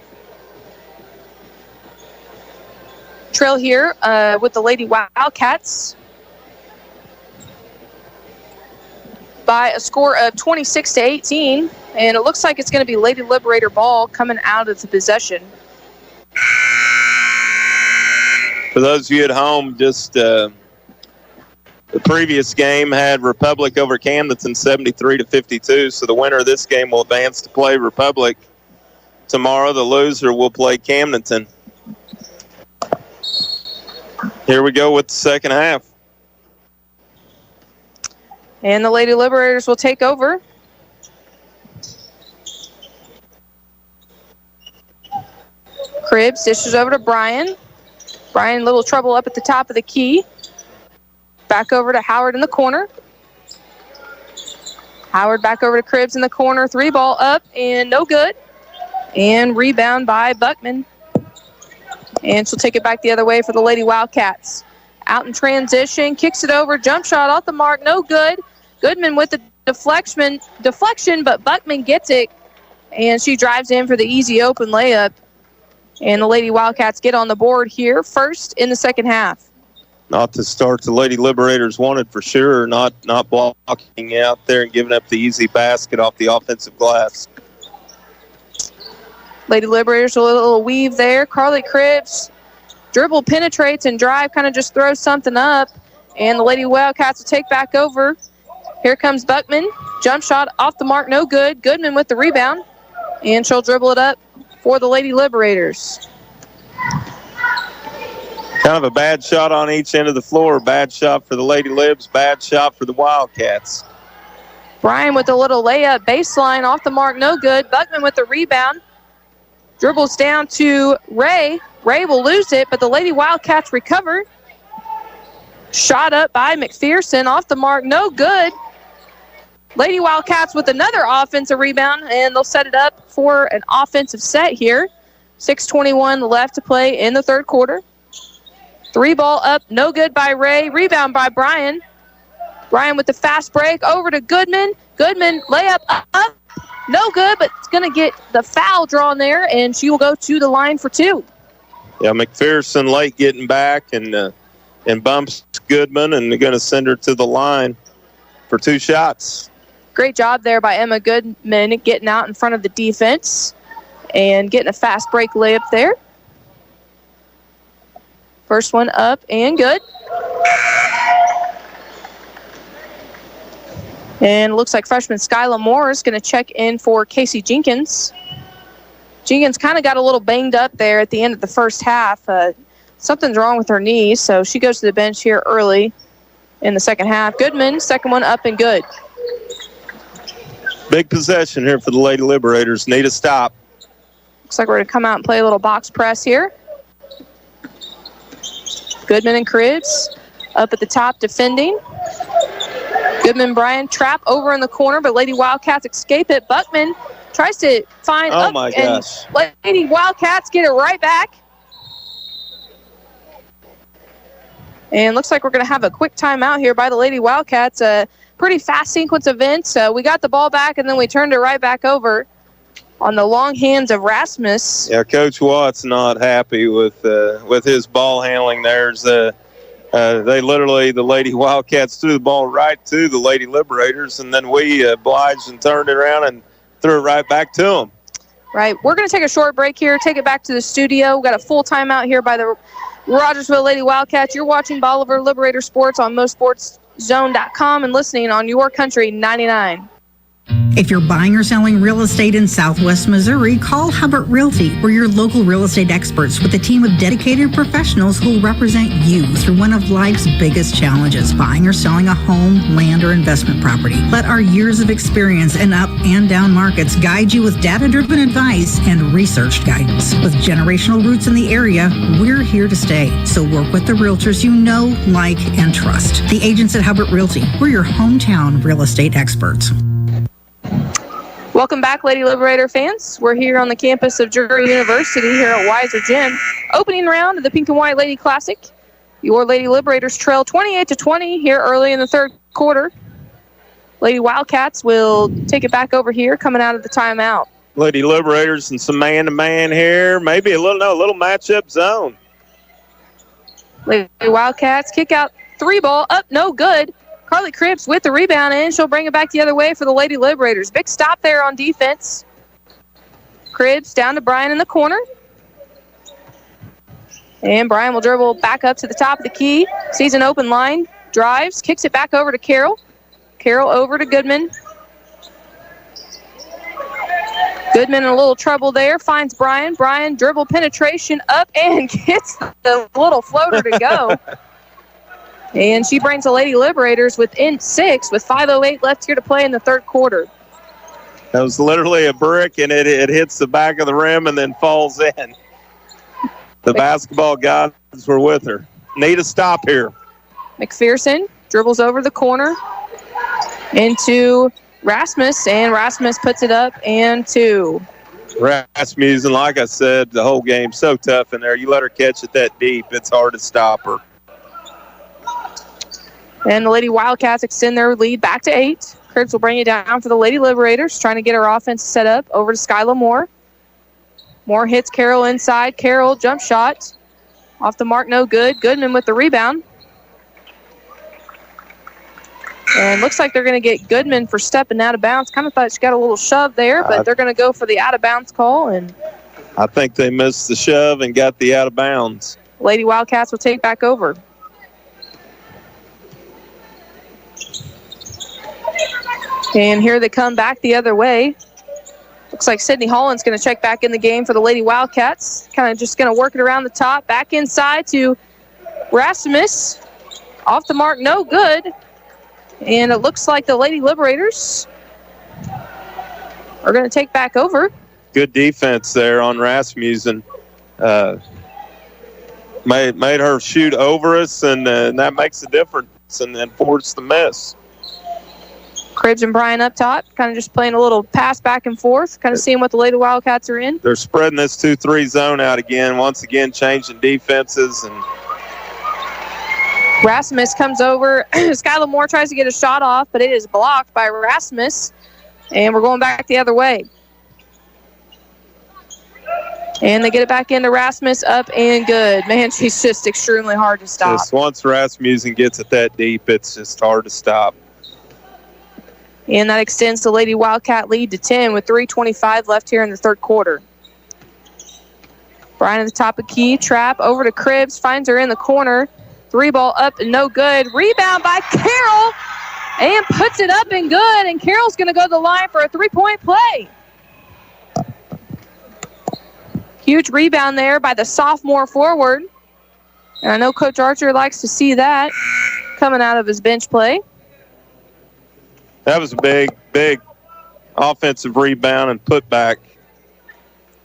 with the Lady Wildcats by a score of 26-18, and it looks like it's going to be Lady Liberator ball coming out of the possession. For those of you at home, just the previous game had Republic over Camdenton 73-52, so the winner of this game will advance to play Republic. Tomorrow, the loser will play Camdenton. Here we go with the second half. And the Lady Liberators will take over. Cribbs dishes over to Brian. Brian, little trouble up at the top of the key. Back over to Howard in the corner. Howard back over to Cribbs in the corner. 3-ball up and no good. And rebound by Buckman. And she'll take it back the other way for the Lady Wildcats. Out in transition, kicks it over, jump shot off the mark, no good. Goodman with the deflection, but Buckman gets it. And she drives in for the easy open layup. And the Lady Wildcats get on the board here first in the second half. Not the start the Lady Liberators wanted for sure, not blocking out there and giving up the easy basket off the offensive glass. Lady Liberators a little weave there. Carly Cribbs dribble penetrates and drive, kind of just throws something up. And the Lady Wildcats will take back over. Here comes Buckman. Jump shot off the mark, no good. Goodman with the rebound. And she'll dribble it up for the Lady Liberators. Kind of a bad shot on each end of the floor. Bad shot for the Lady Libs, bad shot for the Wildcats. Brian with a little layup, baseline off the mark, no good. Buckman with the rebound. Dribbles down to Ray. Ray will lose it, but the Lady Wildcats recover. Shot up by McPherson, off the mark, no good. Lady Wildcats with another offensive rebound, and they'll set it up for an offensive set here. 6:21 left to play in the third quarter. 3-ball up, no good by Ray. Rebound by Brian. Brian with the fast break over to Goodman. Goodman layup up, no good, but it's going to get the foul drawn there, and she will go to the line for two. Yeah, McPherson late getting back and bumps Goodman, and they're going to send her to the line for two shots. Great job there by Emma Goodman getting out in front of the defense and getting a fast break layup there. First one up and good. And it looks like freshman Skyla Moore is going to check in for Casey Jenkins. Jenkins kind of got a little banged up there at the end of the first half. Something's wrong with her knee, so she goes to the bench here early in the second half. Goodman, second one up and good. Big possession here for the Lady Liberators. Need a stop. Looks like we're going to come out and play a little box press here. Goodman and Cribbs up at the top defending. Goodman, Brian, trap over in the corner, but Lady Wildcats escape it. Buckman tries to find up, my gosh. And Lady Wildcats get it right back. And looks like we're going to have a quick timeout here by the Lady Wildcats. A pretty fast sequence of events. We got the ball back, and then we turned it right back over on the long hands of Rasmus. Yeah, Coach Watt's not happy with his ball handling. The Lady Wildcats threw the ball right to the Lady Liberators, and then we obliged and turned it around and threw it right back to them. Right. We're going to take a short break here, take it back to the studio. We've got a full timeout here by the Rogersville Lady Wildcats. You're watching Bolivar Liberator Sports on MoSportsZone.com and listening on YourCountry99. If you're buying or selling real estate in Southwest Missouri, call Hubbard Realty. We're your local real estate experts with a team of dedicated professionals who will represent you through one of life's biggest challenges, buying or selling a home, land, or investment property. Let our years of experience in up and down markets guide you with data-driven advice and researched guidance. With generational roots in the area, we're here to stay. So work with the realtors you know, like, and trust. The agents at Hubbard Realty. We're your hometown real estate experts. Welcome back, Lady Liberator fans. We're here on the campus of Drury University here at Weiser Gym. Opening round of the Pink and White Lady Classic. Your Lady Liberators trail 28-20 here early in the third quarter. Lady Wildcats will take it back over here coming out of the timeout. Lady Liberators and some man-to-man here. Maybe a little matchup zone. Lady Wildcats kick out 3-ball up, no good. Carly Cripps with the rebound, and she'll bring it back the other way for the Lady Liberators. Big stop there on defense. Cripps down to Bryan in the corner. And Bryan will dribble back up to the top of the key. Sees an open line, drives, kicks it back over to Carroll. Carroll over to Goodman. Goodman in a little trouble there, finds Bryan. Bryan dribble penetration up and gets the little floater to go. And she brings the Lady Liberators within 6 with 5:08 left here to play in the third quarter. That was literally a brick, and it hits the back of the rim and then falls in. The basketball gods were with her. Need a stop here. McPherson dribbles over the corner into Rasmus, and Rasmus puts it up and 2. Rasmussen, like I said, the whole game so tough in there. You let her catch it that deep, it's hard to stop her. And the Lady Wildcats extend their lead back to 8. Cripps will bring it down for the Lady Liberators, trying to get her offense set up over to Skylar Moore. Moore hits Carroll inside. Carroll jump shot. Off the mark, no good. Goodman with the rebound. And looks like they're going to get Goodman for stepping out of bounds. Kind of thought she got a little shove there, but they're going to go for the out of bounds call. And I think they missed the shove and got the out of bounds. Lady Wildcats will take back over. And here they come back the other way. Looks like Sydney Holland's going to check back in the game for the Lady Wildcats. Kind of just going to work it around the top. Back inside to Rasmus. Off the mark, no good. And it looks like the Lady Liberators are going to take back over. Good defense there on Rasmussen. Made her shoot over us, and that makes a difference and forced the miss. Cribs and Bryan up top, kind of just playing a little pass back and forth, kind of seeing what the Lady Wildcats are in. They're spreading this 2-3 zone out again, once again changing defenses. And Rasmus comes over. Skylar Moore tries to get a shot off, but it is blocked by Rasmus. And we're going back the other way. And they get it back into Rasmus, up and good. Man, she's just extremely hard to stop. Just once Rasmussen gets it that deep, it's just hard to stop. And that extends the Lady Wildcat lead to 10 with 3:25 left here in the third quarter. Bryan at the top of key, trap over to Cribs, finds her in the corner. 3-ball up and no good. Rebound by Carroll and puts it up and good. And Carroll's going to go to the line for a 3-point play. Huge rebound there by the sophomore forward. And I know Coach Archer likes to see that coming out of his bench play. That was a big offensive rebound and put back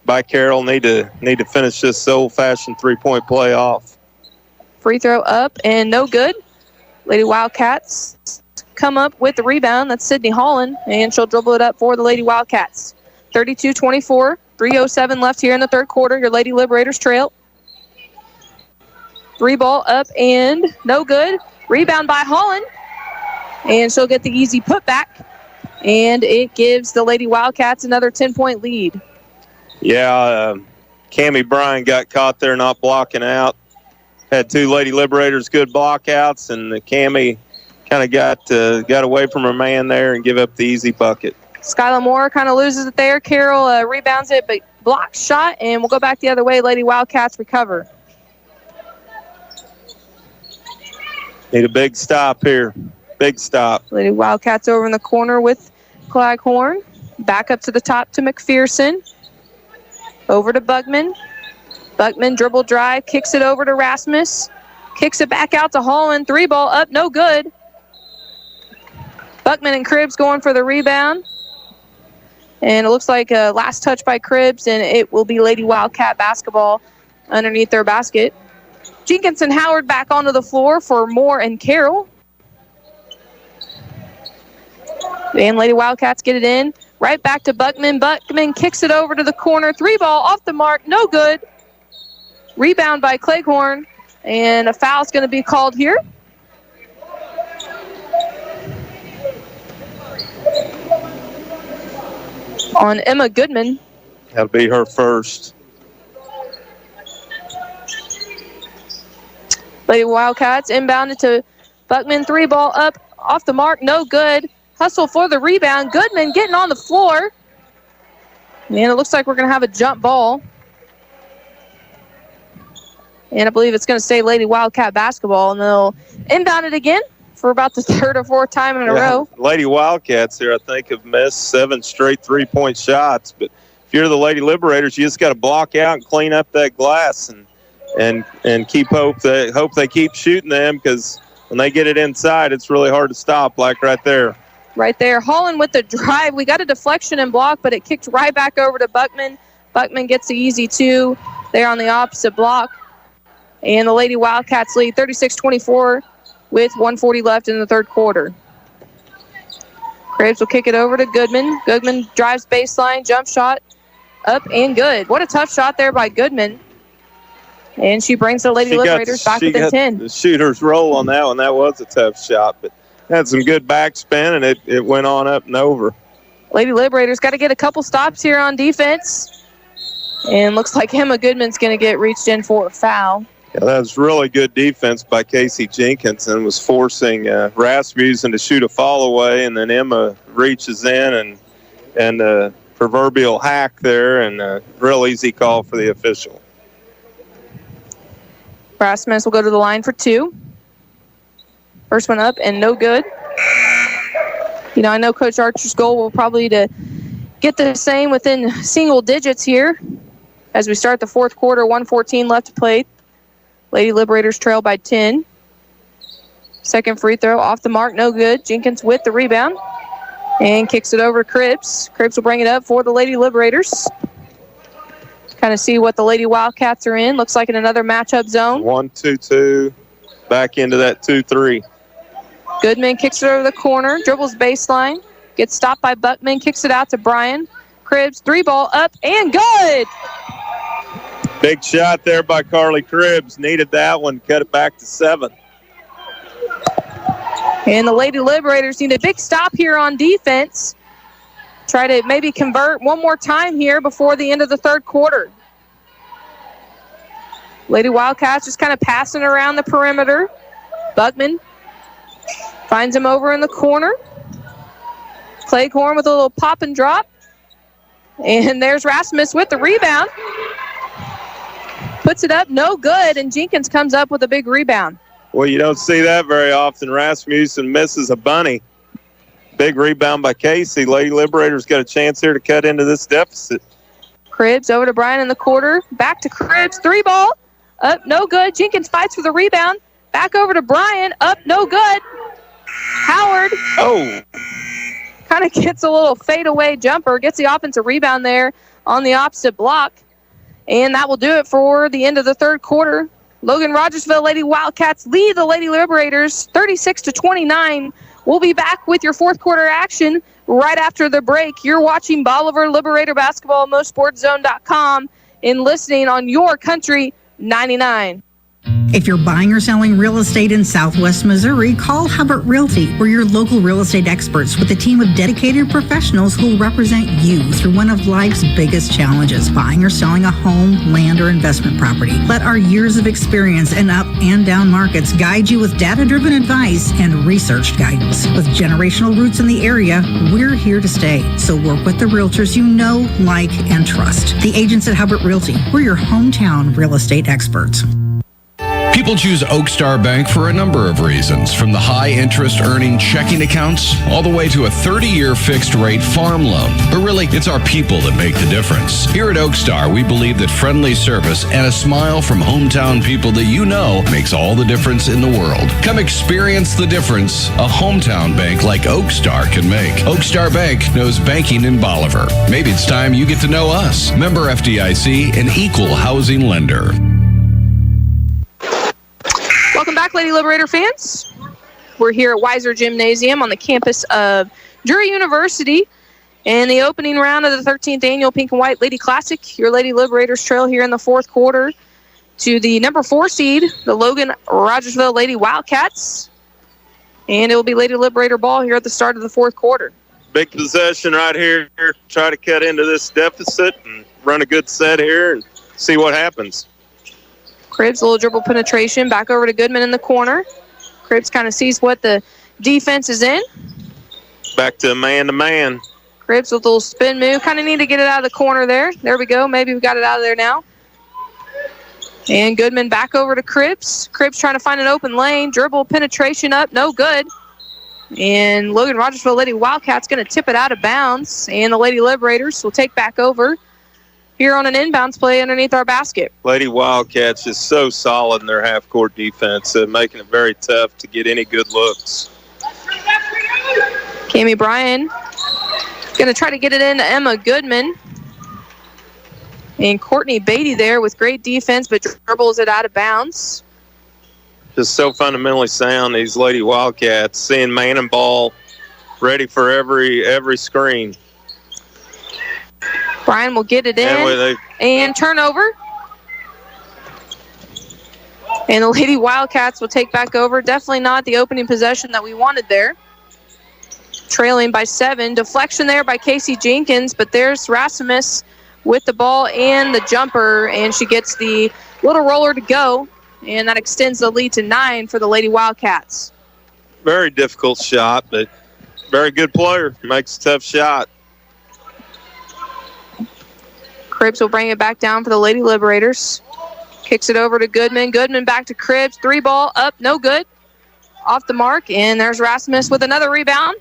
by Carroll. Need to finish this old-fashioned 3-point play off. Free throw up and no good. Lady Wildcats come up with the rebound. That's Sydney Holland, and she'll dribble it up for the Lady Wildcats. 32-24, 3:07 left here in the third quarter. Your Lady Liberators trail. 3-ball up and no good. Rebound by Holland. And she'll get the easy putback. And it gives the Lady Wildcats another 10-point lead. Yeah, Cammie Bryan got caught there not blocking out. Had 2 Lady Liberators good blockouts, and Cammie kind of got away from her man there and give up the easy bucket. Skylar Moore kind of loses it there. Carroll rebounds it, but blocks shot, and we'll go back the other way. Lady Wildcats recover. Need a big stop here. Big stop. Lady Wildcats over in the corner with Claghorn. Back up to the top to McPherson. Over to Bugman. Bugman dribble drive, kicks it over to Rasmus. Kicks it back out to Holland. 3-ball up, no good. Buckman and Cribbs going for the rebound. And it looks like a last touch by Cribbs, and it will be Lady Wildcat basketball underneath their basket. Jenkins and Howard back onto the floor for Moore and Carroll. And Lady Wildcats get it in. Right back to Buckman. Buckman kicks it over to the corner. 3-ball off the mark, no good. Rebound by Claghorn, and a foul's going to be called here. On Emma Goodman. That'll be her first. Lady Wildcats inbounded to Buckman. 3-ball up, off the mark, no good. Hustle for the rebound. Goodman getting on the floor. And it looks like we're going to have a jump ball. And I believe it's going to stay Lady Wildcat basketball. And they'll inbound it again for about the third or fourth time in a row. Lady Wildcats here, I think, have missed 7 straight 3-point shots. But if you're the Lady Liberators, you just got to block out and clean up that glass and keep hope they keep shooting them, because when they get it inside, it's really hard to stop, like right there. Right there. Holland with the drive. We got a deflection and block, but it kicked right back over to Buckman. Buckman gets the easy 2 there on the opposite block. And the Lady Wildcats lead 36-24 with 1:40 left in the third quarter. Graves will kick it over to Goodman. Goodman drives baseline, jump shot, up and good. What a tough shot there by Goodman. And she brings the Lady Liberators back within 10. The shooter's roll on that one. That was a tough shot, but had some good backspin, and it went on up and over. Lady Liberators got to get a couple stops here on defense. And looks like Emma Goodman's going to get reached in for a foul. Yeah, that was really good defense by Casey Jenkins, and was forcing Rasmussen to shoot a fall away, and then Emma reaches in and proverbial hack there, and a real easy call for the official. Rasmussen will go to the line for 2. First one up and no good. You know, I know Coach Archer's goal will probably to get the same within single digits here as we start the fourth quarter. 1:14 left to play. Lady Liberators trail by 10. Second free throw off the mark, no good. Jenkins with the rebound and kicks it over to Cribbs. Cribbs will bring it up for the Lady Liberators. Kind of see what the Lady Wildcats are in. Looks like in another matchup zone. 1-2-2, back into that 2-3. Goodman kicks it over the corner, dribbles baseline, gets stopped by Buckman, kicks it out to Brian. Cribbs, 3-ball up and good. Big shot there by Carly Cribbs. Needed that one, cut it back to 7. And the Lady Liberators need a big stop here on defense. Try to maybe convert one more time here before the end of the third quarter. Lady Wildcats just kind of passing around the perimeter. Buckman finds him over in the corner. Claghorn with a little pop and drop. And there's Rasmus with the rebound. Puts it up, no good, and Jenkins comes up with a big rebound. Well, you don't see that very often. Rasmussen misses a bunny. Big rebound by Casey. Lady Liberators got a chance here to cut into this deficit. Cribbs over to Brian in the quarter. Back to Cribbs, 3-ball. Up, no good. Jenkins fights for the rebound. Back over to Brian. Up, no good. Howard. Oh. Kind of gets a little fadeaway jumper. Gets the offensive rebound there on the opposite block. And that will do it for the end of the third quarter. Logan Rogersville Lady Wildcats lead the Lady Liberators 36-29. We'll be back with your fourth quarter action right after the break. You're watching Bolivar Liberator basketball, MoSportsZone.com, and listening on Your Country 99. If you're buying or selling real estate in Southwest Missouri, call Hubbard Realty. We're your local real estate experts with a team of dedicated professionals who will represent you through one of life's biggest challenges, buying or selling a home, land, or investment property. Let our years of experience in up and down markets guide you with data-driven advice and researched guidance. With generational roots in the area, we're here to stay. So work with the realtors you know, like, and trust. The agents at Hubbard Realty. We're your hometown real estate experts. People choose Oak Star Bank for a number of reasons, from the high interest earning checking accounts all the way to a 30-year fixed rate farm loan. But really, it's our people that make the difference. Here at Oak Star, we believe that friendly service and a smile from hometown people that you know makes all the difference in the world. Come experience the difference a hometown bank like Oak Star can make. Oak Star Bank knows banking in Bolivar. Maybe it's time you get to know us. Member FDIC, an equal housing lender. Welcome back, Lady Liberator fans. We're here at Weiser Gymnasium on the campus of Drury University in the opening round of the 13th annual Pink and White Lady Classic. Your Lady Liberators trail here in the fourth quarter to the number 4 seed, the Logan Rogersville Lady Wildcats. And it will be Lady Liberator ball here at the start of the fourth quarter. Big possession right here. Try to cut into this deficit and run a good set here and see what happens. Cribbs, a little dribble penetration, back over to Goodman in the corner. Cribbs kind of sees what the defense is in. Back to man-to-man. Cribbs with a little spin move. Kind of need to get it out of the corner there. There we go. Maybe we got it out of there now. And Goodman back over to Cribbs. Cribbs trying to find an open lane. Dribble penetration up. No good. And Logan Rogersville Lady Wildcats going to tip it out of bounds. And the Lady Liberators will take back over here on an inbounds play underneath our basket. Lady Wildcats is so solid in their half-court defense, making it very tough to get any good looks. Cami Bryan going to try to get it into Emma Goodman. And Courtney Beatty there with great defense, but dribbles it out of bounds. Just so fundamentally sound, these Lady Wildcats, seeing man and ball, ready for every screen. Bryan will get it in, and turnover. And the Lady Wildcats will take back over. Definitely not the opening possession that we wanted there. Trailing by 7. Deflection there by Casey Jenkins, but there's Rasmus with the ball and the jumper, and she gets the little roller to go, and that extends the lead to 9 for the Lady Wildcats. Very difficult shot, but very good player. Makes a tough shot. Cribbs will bring it back down for the Lady Liberators. Kicks it over to Goodman. Goodman back to Cribbs. 3 ball up, no good. Off the mark, and there's Rasmus with another rebound.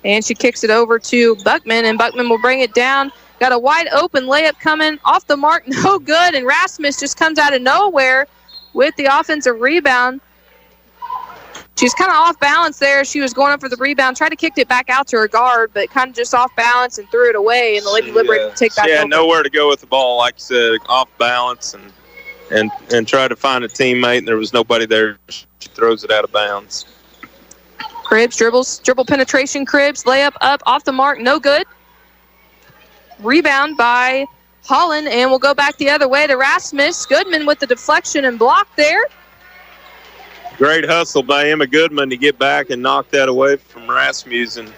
And she kicks it over to Buckman, and Buckman will bring it down. Got a wide open layup coming off the mark, no good. And Rasmus just comes out of nowhere with the offensive rebound. She's kind of off balance there. She was going up for the rebound, tried to kick it back out to her guard, but kind of just off balance and threw it away. And the Lady Liberators take back over. She had nowhere to go with the ball, like you said, off balance and try to find a teammate, and there was nobody there. She throws it out of bounds. Cribbs dribble penetration. Cribbs layup up off the mark, no good. Rebound by Holland, and we'll go back the other way to Rasmus. Goodman with the deflection and block there. Great hustle by Emma Goodman to get back and knock that away from Rasmussen.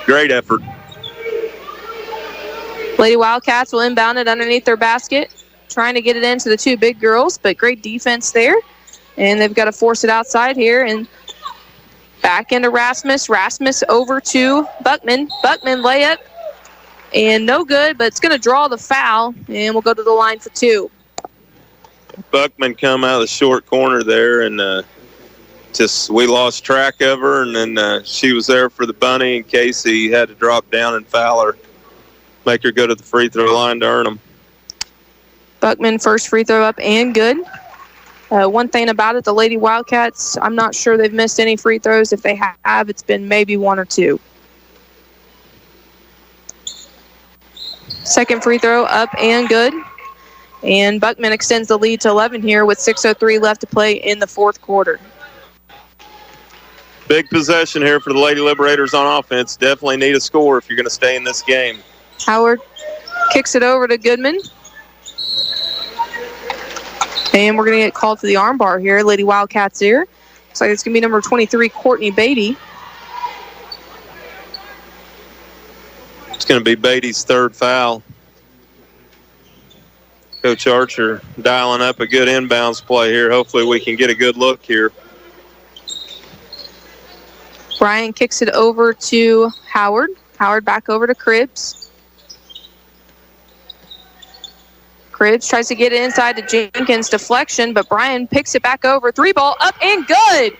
Great effort. Lady Wildcats will inbound it underneath their basket, trying to get it into the 2 big girls, but great defense there. And they've got to force it outside here, and back into Rasmus. Rasmus over to Buckman. Buckman layup, and no good, but it's going to draw the foul, and we'll go to the line for 2. Buckman come out of the short corner there, and we lost track of her, and then she was there for the bunny, and Casey had to drop down and foul her, make her go to the free throw line to earn them. Buckman first free throw up and good. One thing about it, the Lady Wildcats, I'm not sure they've missed any free throws. If they have, it's been maybe 1 or 2. Second free throw up and good. And Buckman extends the lead to 11 here with 6:03 left to play in the fourth quarter. Big possession here for the Lady Liberators on offense. Definitely need a score if you're going to stay in this game. Howard kicks it over to Goodman. And we're going to get called to the arm bar here. Lady Wildcats here. Looks like it's going to be number 23, Courtney Beatty. It's going to be Beatty's 3rd foul. Coach Archer dialing up a good inbounds play here. Hopefully we can get a good look here. Bryan kicks it over to Howard. Howard back over to Cribbs. Cribbs tries to get it inside to Jenkins. Deflection, but Bryan picks it back over. 3-ball up and good.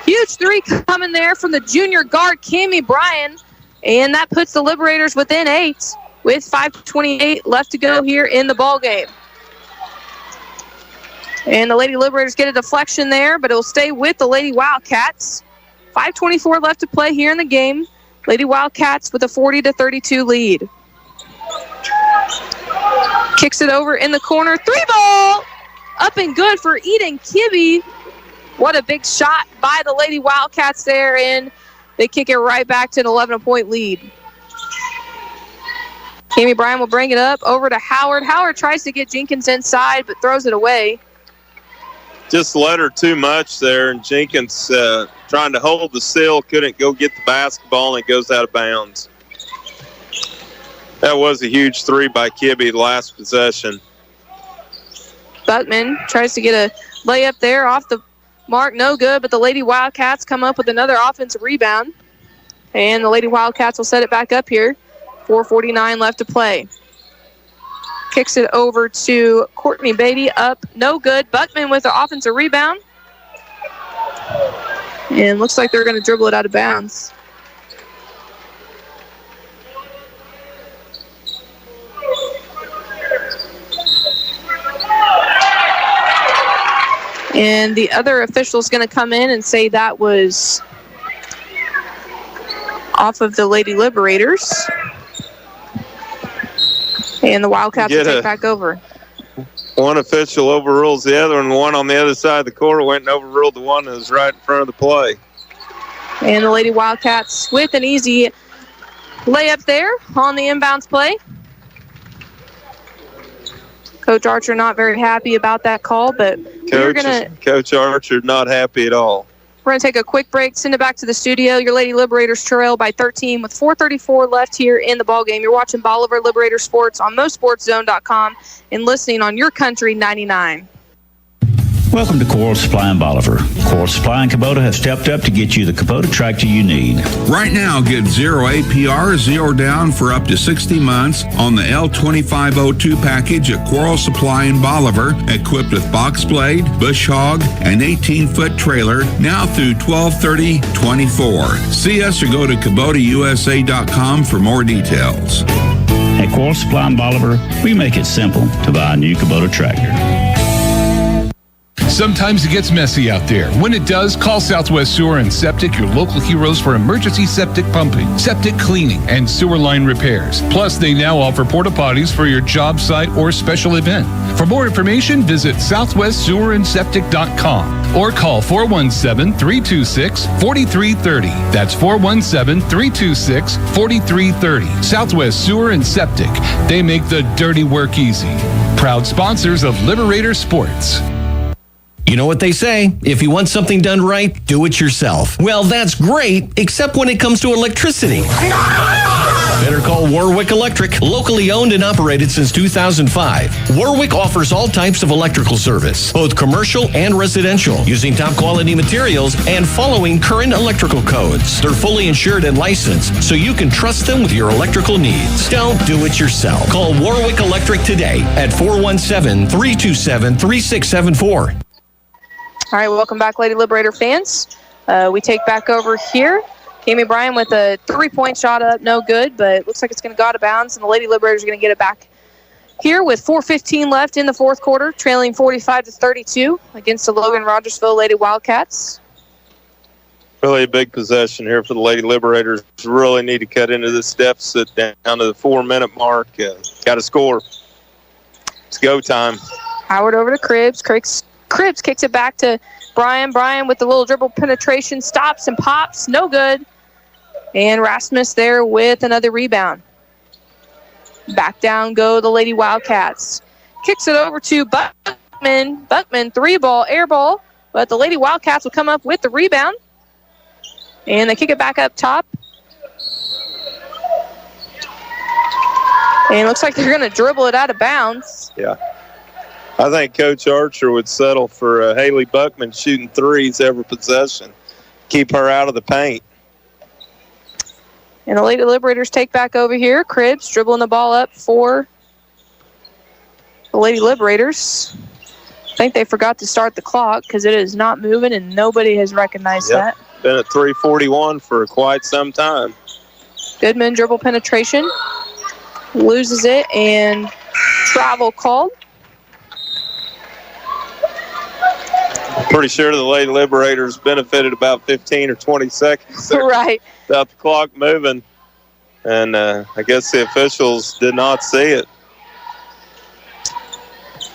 Huge three coming there from the junior guard, Cammie Bryan. And that puts the Liberators within 8 with 5:28 left to go here in the ball game. And the Lady Liberators get a deflection there, but it will stay with the Lady Wildcats. 5:24 left to play here in the game. Lady Wildcats with a 40-32 lead. Kicks it over in the corner. 3-ball! Up and good for Eden Kibbe. What a big shot by the Lady Wildcats there, and they kick it right back to an 11-point lead. Cammie Bryan will bring it up over to Howard. Howard tries to get Jenkins inside, but throws it away. Just let her too much there, and Jenkins trying to hold the seal, couldn't go get the basketball, and it goes out of bounds. That was a huge three by Kibbe, the last possession. Buckman tries to get a layup there off the mark, no good, but the Lady Wildcats come up with another offensive rebound. And the Lady Wildcats will set it back up here. 4:49 left to play. Kicks it over to Courtney Beatty, up, no good. Buckman with the offensive rebound. And looks like they're going to dribble it out of bounds. And the other official is going to come in and say that was off of the Lady Liberators. And the Wildcats will take back over. One official overrules the other, and one on the other side of the court went and overruled the one that was right in front of the play. And the Lady Wildcats with an easy layup there on the inbounds play. Coach Archer not very happy about that call, but Coach Archer not happy at all. We're going to take a quick break, send it back to the studio. Your Lady Liberators trail by 13 with 4:34 left here in the ballgame. You're watching Bolivar Liberator Sports on MoSportsZone.com and listening on Your Country 99. Welcome to Coral Supply in Bolivar. Coral Supply in Kubota has stepped up to get you the Kubota tractor you need. Right now, get 0 APR, 0 down for up to 60 months on the L2502 package at Coral Supply in Bolivar, equipped with box blade, bush hog, and 18-foot trailer, now through 12/30/24. See us or go to KubotaUSA.com for more details. At Coral Supply in Bolivar, we make it simple to buy a new Kubota tractor. Sometimes it gets messy out there. When it does, call Southwest Sewer and Septic, your local heroes for emergency septic pumping, septic cleaning, and sewer line repairs. Plus, they now offer porta potties for your job site or special event. For more information, visit southwestsewerandseptic.com or call 417-326-4330. That's 417-326-4330. Southwest Sewer and Septic. They make the dirty work easy. Proud sponsors of Liberator Sports. You know what they say, if you want something done right, do it yourself. Well, that's great, except when it comes to electricity. Better call Warwick Electric, locally owned and operated since 2005. Warwick offers all types of electrical service, both commercial and residential, using top quality materials and following current electrical codes. They're fully insured and licensed, so you can trust them with your electrical needs. Don't do it yourself. Call Warwick Electric today at 417-327-3674. All right, welcome back, Lady Liberator fans. We take back over here. Cammie Bryan with a three-point shot up, no good, but it looks like it's going to go out of bounds, and the Lady Liberators are going to get it back here with 4:15 left in the fourth quarter, trailing 45-32 against the Logan Rogersville Lady Wildcats. Really a big possession here for the Lady Liberators. Really need to cut into this deficit down to the 4-minute mark. Got to score. It's go time. Howard over to Cribbs. Cribbs kicks it back to Bryan. Bryan with the little dribble penetration, stops and pops, no good. And Rasmus there with another rebound. Back down go the Lady Wildcats. Kicks it over to Buckman. Buckman, 3-ball, air ball. But the Lady Wildcats will come up with the rebound. And they kick it back up top. And it looks like they're going to dribble it out of bounds. Yeah. I think Coach Archer would settle for Haley Buckman shooting threes every possession. Keep her out of the paint. And the Lady Liberators take back over here. Cribbs dribbling the ball up for The Lady Liberators, I think they forgot to start the clock because it is not moving and nobody has recognized that. Been at 3:41 for quite some time. Goodman dribble penetration, loses it, and travel called. Pretty sure the Lady Liberators benefited about 15 or 20 seconds there Right. without the clock moving. And I guess the officials did not see it.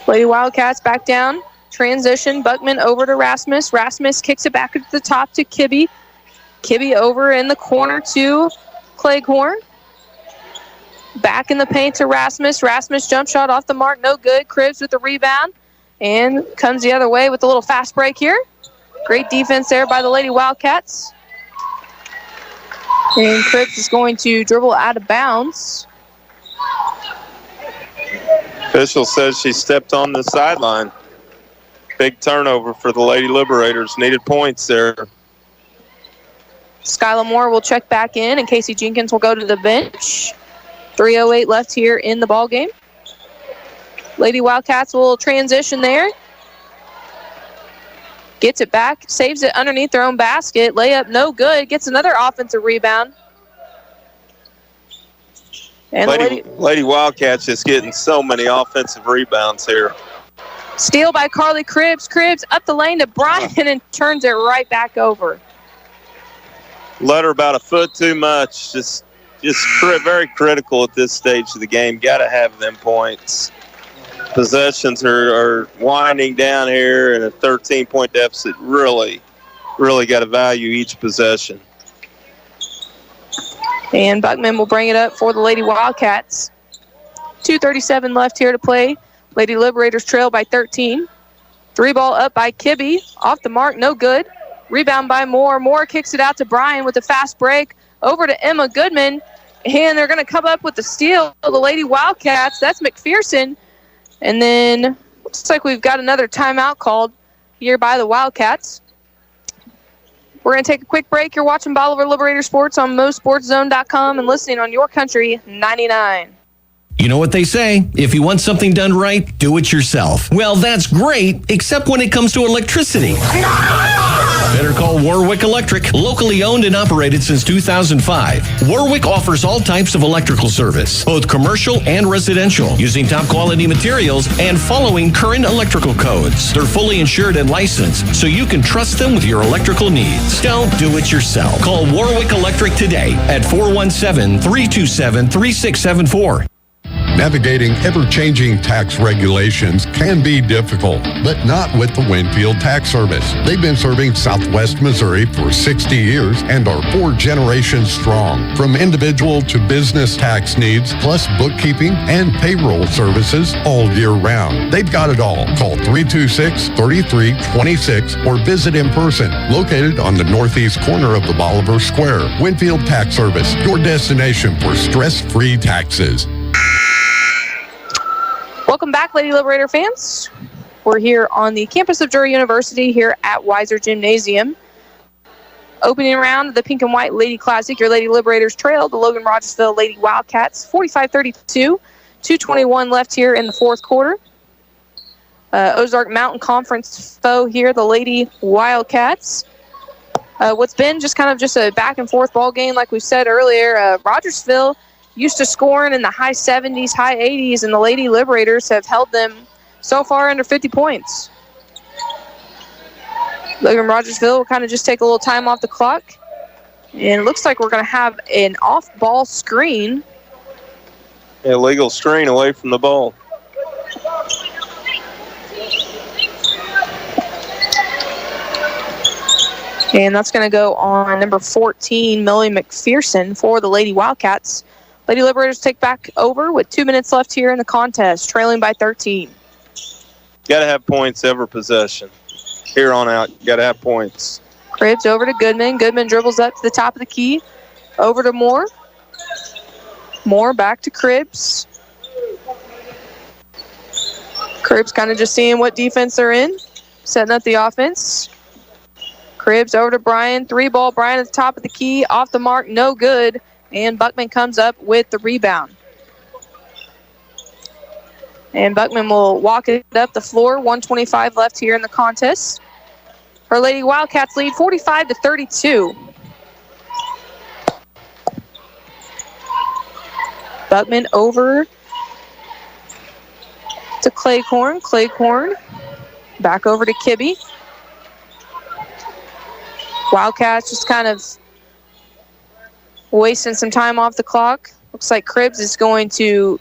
Lady Wildcats back down. Transition, Buckman over to Rasmus. Rasmus kicks it back at the top to Kibbe. Kibbe over in the corner to Cleghorn. Back in the paint to Rasmus. Rasmus jump shot off the mark, no good. Cribbs with the rebound and comes the other way with a little fast break here. Great defense there by the Lady Wildcats. And Cribbs is going to dribble out of bounds. Official says she stepped on the sideline. Big turnover for the Lady Liberators. Needed points there. Skylar Moore will check back in, and Casey Jenkins will go to the bench. 3:08 left here in the ball game. Lady Wildcats will transition there. Gets it back, saves it underneath their own basket. Layup no good. Gets another offensive rebound. And Lady Wildcats just getting so many offensive rebounds here. Steal by Carly Cribbs. Cribbs up the lane to Bryan and turns it right back over. Let her about a foot too much. Just very critical at this stage of the game. Got to have them points. Possessions are winding down here, and a 13-point deficit really got to value each possession. And Buckman will bring it up for the Lady Wildcats. 2:37 left here to play. Lady Liberators trail by 13. 3-ball up by Kibbe. Off the mark, no good. Rebound by Moore. Moore kicks it out to Bryan with a fast break. Over to Emma Goodman. And they're going to come up with the steal. The Lady Wildcats, that's McPherson. And then looks like we've got another timeout called here by the Wildcats. We're going to take a quick break. You're watching Bolivar Liberator Sports on MoSportsZone.com and listening on Your Country 99. You know what they say, if you want something done right, do it yourself. Well, that's great, except when it comes to electricity. Better call Warwick Electric, locally owned and operated since 2005. Warwick offers all types of electrical service, both commercial and residential, using top quality materials and following current electrical codes. They're fully insured and licensed, so you can trust them with your electrical needs. Don't do it yourself. Call Warwick Electric today at 417-327-3674. Navigating ever-changing tax regulations can be difficult, but not with the Winfield Tax Service. They've been serving Southwest Missouri for 60 years and are 4 generations strong. From individual to business tax needs, plus bookkeeping and payroll services all year round. They've got it all. Call 326-3326 or visit in person. Located on the northeast corner of the Bolivar Square. Winfield Tax Service, your destination for stress-free taxes. Welcome back, Lady Liberator fans. We're here on the campus of Drury University here at Weiser Gymnasium. Opening round of the Pink and White Lady Classic, your Lady Liberators trailed the Logan Rogersville Lady Wildcats 45-32. 2:21 left here in the fourth quarter. Ozark Mountain Conference foe here, the Lady Wildcats. What's been just a back and forth ball game, like we said earlier. Rogersville used to scoring in the high 70s, high 80s, and the Lady Liberators have held them so far under 50 points. Logan Rogersville will kind of just take a little time off the clock. And it looks like we're going to have an off-ball screen. Illegal screen away from the ball. And that's going to go on number 14, Millie McPherson, for the Lady Wildcats. Lady Liberators take back over with 2 minutes left here in the contest, trailing by 13. Got to have points every possession. Here on out, got to have points. Cribbs over to Goodman. Goodman dribbles up to the top of the key. Over to Moore. Moore back to Cribbs. Cribbs kind of just seeing what defense they're in, setting up the offense. Cribbs over to Bryan. 3-ball. Bryan at the top of the key. Off the mark. No good. And Buckman comes up with the rebound. And Buckman will walk it up the floor. 1:25 left here in the contest. Our Lady Wildcats lead 45-32. Buckman over to Claycorn. Claycorn back over to Kibbe. Wildcats just kind of wasting some time off the clock. Looks like Cribbs is going to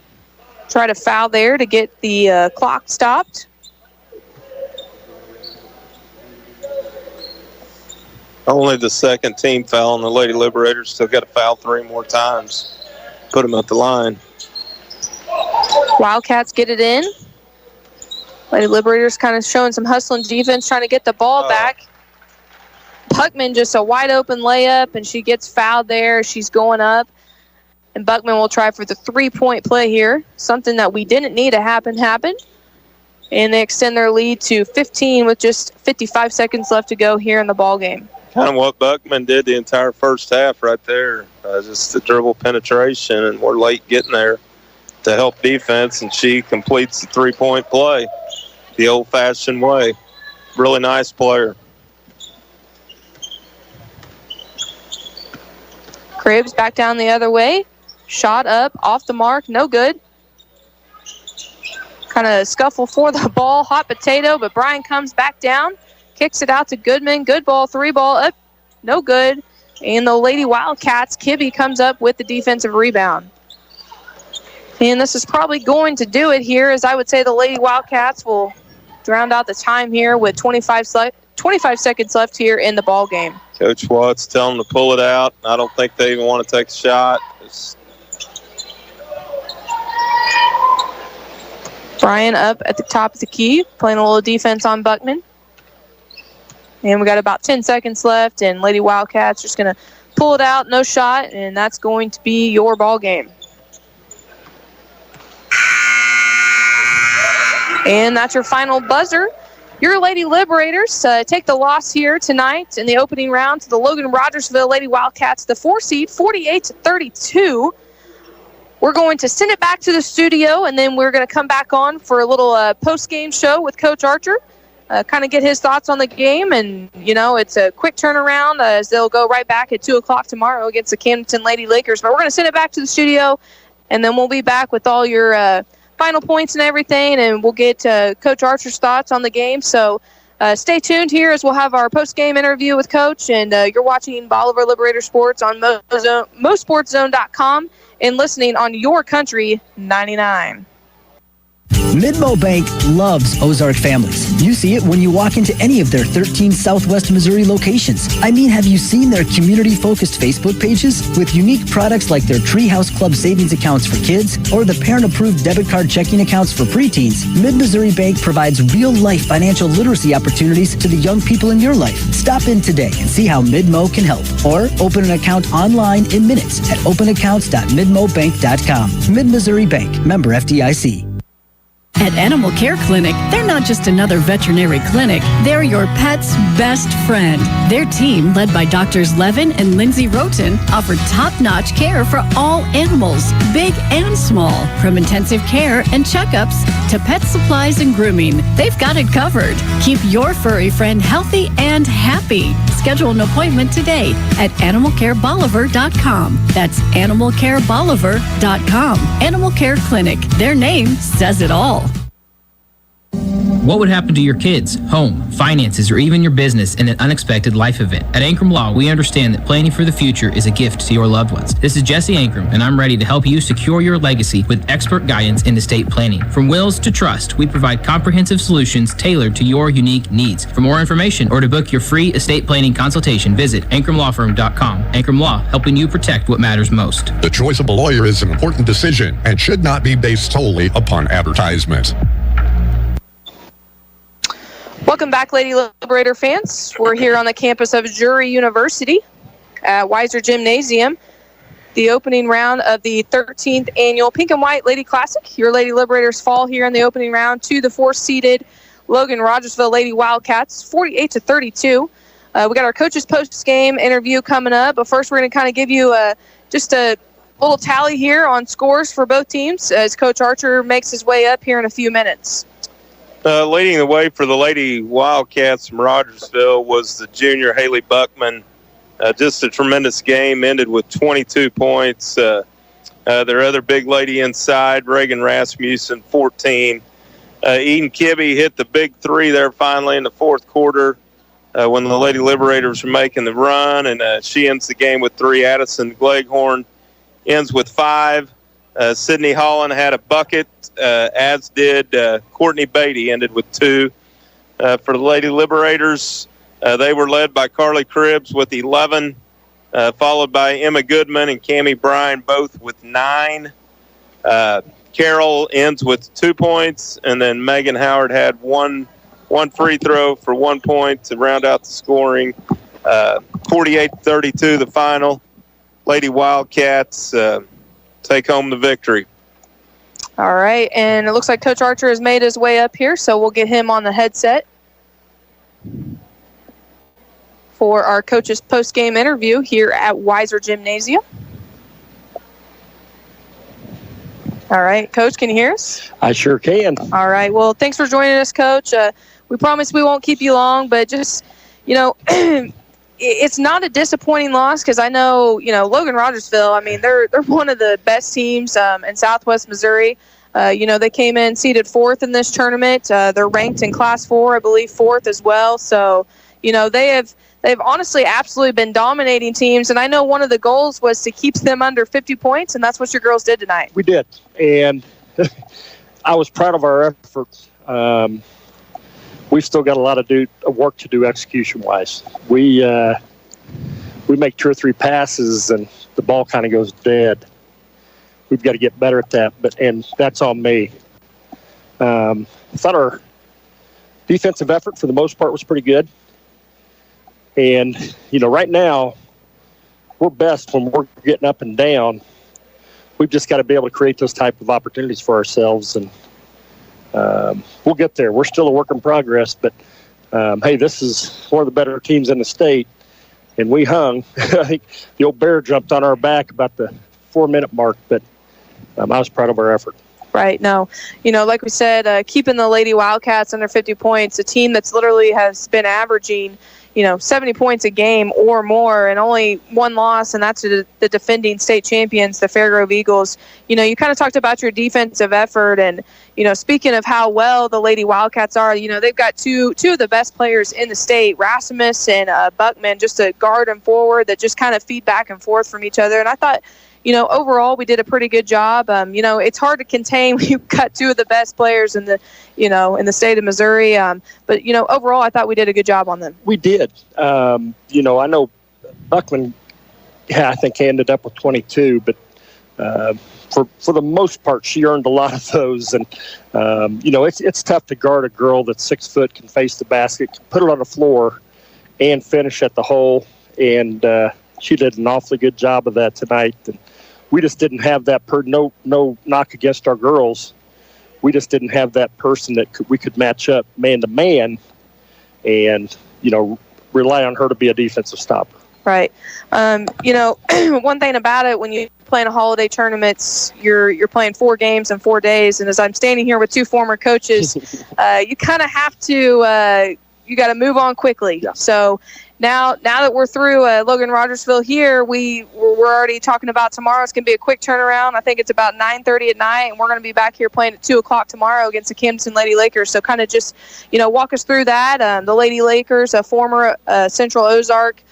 try to foul there to get the clock stopped. Only the second team foul, and the Lady Liberators still got to foul 3 more times. Put them at the line. Wildcats get it in. Lady Liberators kind of showing some hustling defense, trying to get the ball back. Buckman just a wide open layup, and she gets fouled there. She's going up. And Buckman will try for the 3-point play here. Something that we didn't need to happen. And they extend their lead to 15 with just 55 seconds left to go here in the ball game. Kind of what Buckman did the entire first half right there. Just the dribble penetration, and we're late getting there to help defense, and she completes the 3-point play the old-fashioned way. Really nice player. Cribbs back down the other way. Shot up, off the mark, no good. Kind of scuffle for the ball, hot potato, but Bryan comes back down, kicks it out to Goodman. Good ball, 3-ball up, no good. And the Lady Wildcats, Kibbe comes up with the defensive rebound. And this is probably going to do it here, as I would say the Lady Wildcats will drown out the time here with 25 seconds left here in the ball game. Coach Watts telling them to pull it out. I don't think they even want to take a shot. Bryan up at the top of the key, playing a little defense on Buckman. And we got about 10 seconds left, and Lady Wildcats just going to pull it out, no shot, and that's going to be your ball game. And that's your final buzzer. Your Lady Liberators take the loss here tonight in the opening round to the Logan Rogersville Lady Wildcats, the 4 seed, 48-32. We're going to send it back to the studio, and then we're going to come back on for a little post-game show with Coach Archer, kind of get his thoughts on the game. And, you know, it's a quick turnaround as they'll go right back at 2 o'clock tomorrow against the Camden Lady Lakers. But we're going to send it back to the studio, and then we'll be back with all your final points and everything, and we'll get Coach Archer's thoughts on the game. So stay tuned here as we'll have our post-game interview with Coach, and you're watching Bolivar Liberator Sports on MoSportsZone.com and listening on Your Country 99. Midmo Bank loves Ozark families. You see it when you walk into any of their 13 Southwest Missouri locations. I mean, have you seen their community-focused Facebook pages? With unique products like their Treehouse Club savings accounts for kids or the parent-approved debit card checking accounts for preteens, Mid-Missouri Bank provides real-life financial literacy opportunities to the young people in your life. Stop in today and see how Midmo can help. Or open an account online in minutes at openaccounts.midmobank.com. Mid-Missouri Bank, member FDIC. At Animal Care Clinic, they're not just another veterinary clinic. They're your pet's best friend. Their team, led by Doctors Levin and Lindsay Roten, offer top-notch care for all animals, big and small. From intensive care and checkups to pet supplies and grooming, they've got it covered. Keep your furry friend healthy and happy. Schedule an appointment today at animalcarebolivar.com. That's animalcarebolivar.com. Animal Care Clinic. Their name says it all. What would happen to your kids, home, finances, or even your business in an unexpected life event? At Ankrum Law, we understand that planning for the future is a gift to your loved ones. This is Jesse Ankrum, and I'm ready to help you secure your legacy with expert guidance in estate planning. From wills to trust, we provide comprehensive solutions tailored to your unique needs. For more information or to book your free estate planning consultation, visit AnkramLawFirm.com. Ankrum Law, helping you protect what matters most. The choice of a lawyer is an important decision and should not be based solely upon advertisement. Welcome back, Lady Liberator fans. We're here on the campus of Drury University at Weiser Gymnasium. The opening round of the 13th annual Pink and White Lady Classic. Your Lady Liberators fall here in the opening round to the 4-seeded Logan Rogersville Lady Wildcats, 48-32. We got our coaches post-game interview coming up, but first we're going to kind of give you just a little tally here on scores for both teams as Coach Archer makes his way up here in a few minutes. Leading the way for the Lady Wildcats from Rogersville was the junior Haley Buckman. Just a tremendous game, ended with 22 points. Their other big lady inside, Reagan Rasmussen, 14. Eden Kibbe hit the big three there finally in the fourth quarter when the Lady Liberators were making the run, and she ends the game with 3. Addison Gleghorn ends with 5. Sydney Holland had a bucket, as did Courtney Beatty, ended with 2. For the Lady Liberators, they were led by Carly Cribbs with 11, followed by Emma Goodman and Cammie Bryan, both with 9. Carol ends with 2 points, and then Megan Howard had one free throw for 1 point to round out the scoring. 48-32 the final. Lady Wildcats take home the victory. All right, and it looks like Coach Archer has made his way up here, so we'll get him on the headset for our coach's post-game interview here at Weiser Gymnasium. All right, Coach, can you hear us? I sure can. All right, well, thanks for joining us, Coach. We promise we won't keep you long, but just, it's not a disappointing loss because I know, Logan Rogersville, I mean, they're one of the best teams in Southwest Missouri. They came in seeded 4th in this tournament. They're ranked in Class 4, I believe, 4th as well. So, they've honestly absolutely been dominating teams, and I know one of the goals was to keep them under 50 points, and that's what your girls did tonight. We did, and I was proud of our efforts. We've still got a lot of work to do execution-wise. We make 2 or 3 passes, and the ball kind of goes dead. We've got to get better at that, and that's on me. I thought our defensive effort, for the most part, was pretty good. And, right now, we're best when we're getting up and down. We've just got to be able to create those type of opportunities for ourselves, and we'll get there. We're still a work in progress, but, hey, this is one of the better teams in the state, and we hung. I think the old bear jumped on our back about the 4-minute mark, but I was proud of our effort. Right. No, like we said, keeping the Lady Wildcats under 50 points, a team that's literally has been averaging, 70 points a game or more, and only 1 loss, and that's the defending state champions, the Fairgrove Eagles. You kind of talked about your defensive effort, and, speaking of how well the Lady Wildcats are, they've got two of the best players in the state, Rasmus and Buckman, just a guard and forward that just kind of feed back and forth from each other. And I thought, overall we did a pretty good job. It's hard to contain. We've got 2 of the best players in the, in the state of Missouri. But overall, I thought we did a good job on them. We did. I know Buckman, I think ended up with 22, but for the most part, she earned a lot of those. And, it's tough to guard a girl that's 6 foot, can face the basket, can put it on the floor, and finish at the hole. And she did an awfully good job of that tonight. And we just didn't have that no knock against our girls. We just didn't have that person that we could match up man to man and, rely on her to be a defensive stopper. Right. One thing about it, when you play in a holiday tournaments, you're playing 4 games in 4 days. And as I'm standing here with 2 former coaches, you kind of have to, you got to move on quickly. Yeah. So now that we're through Logan Rogersville here, we're already talking about tomorrow. It's going to be a quick turnaround. I think it's about 9:30 at night, and we're going to be back here playing at 2 o'clock tomorrow against the Camden Lady Lakers. So kind of just, walk us through that. The Lady Lakers, a former Central Ozark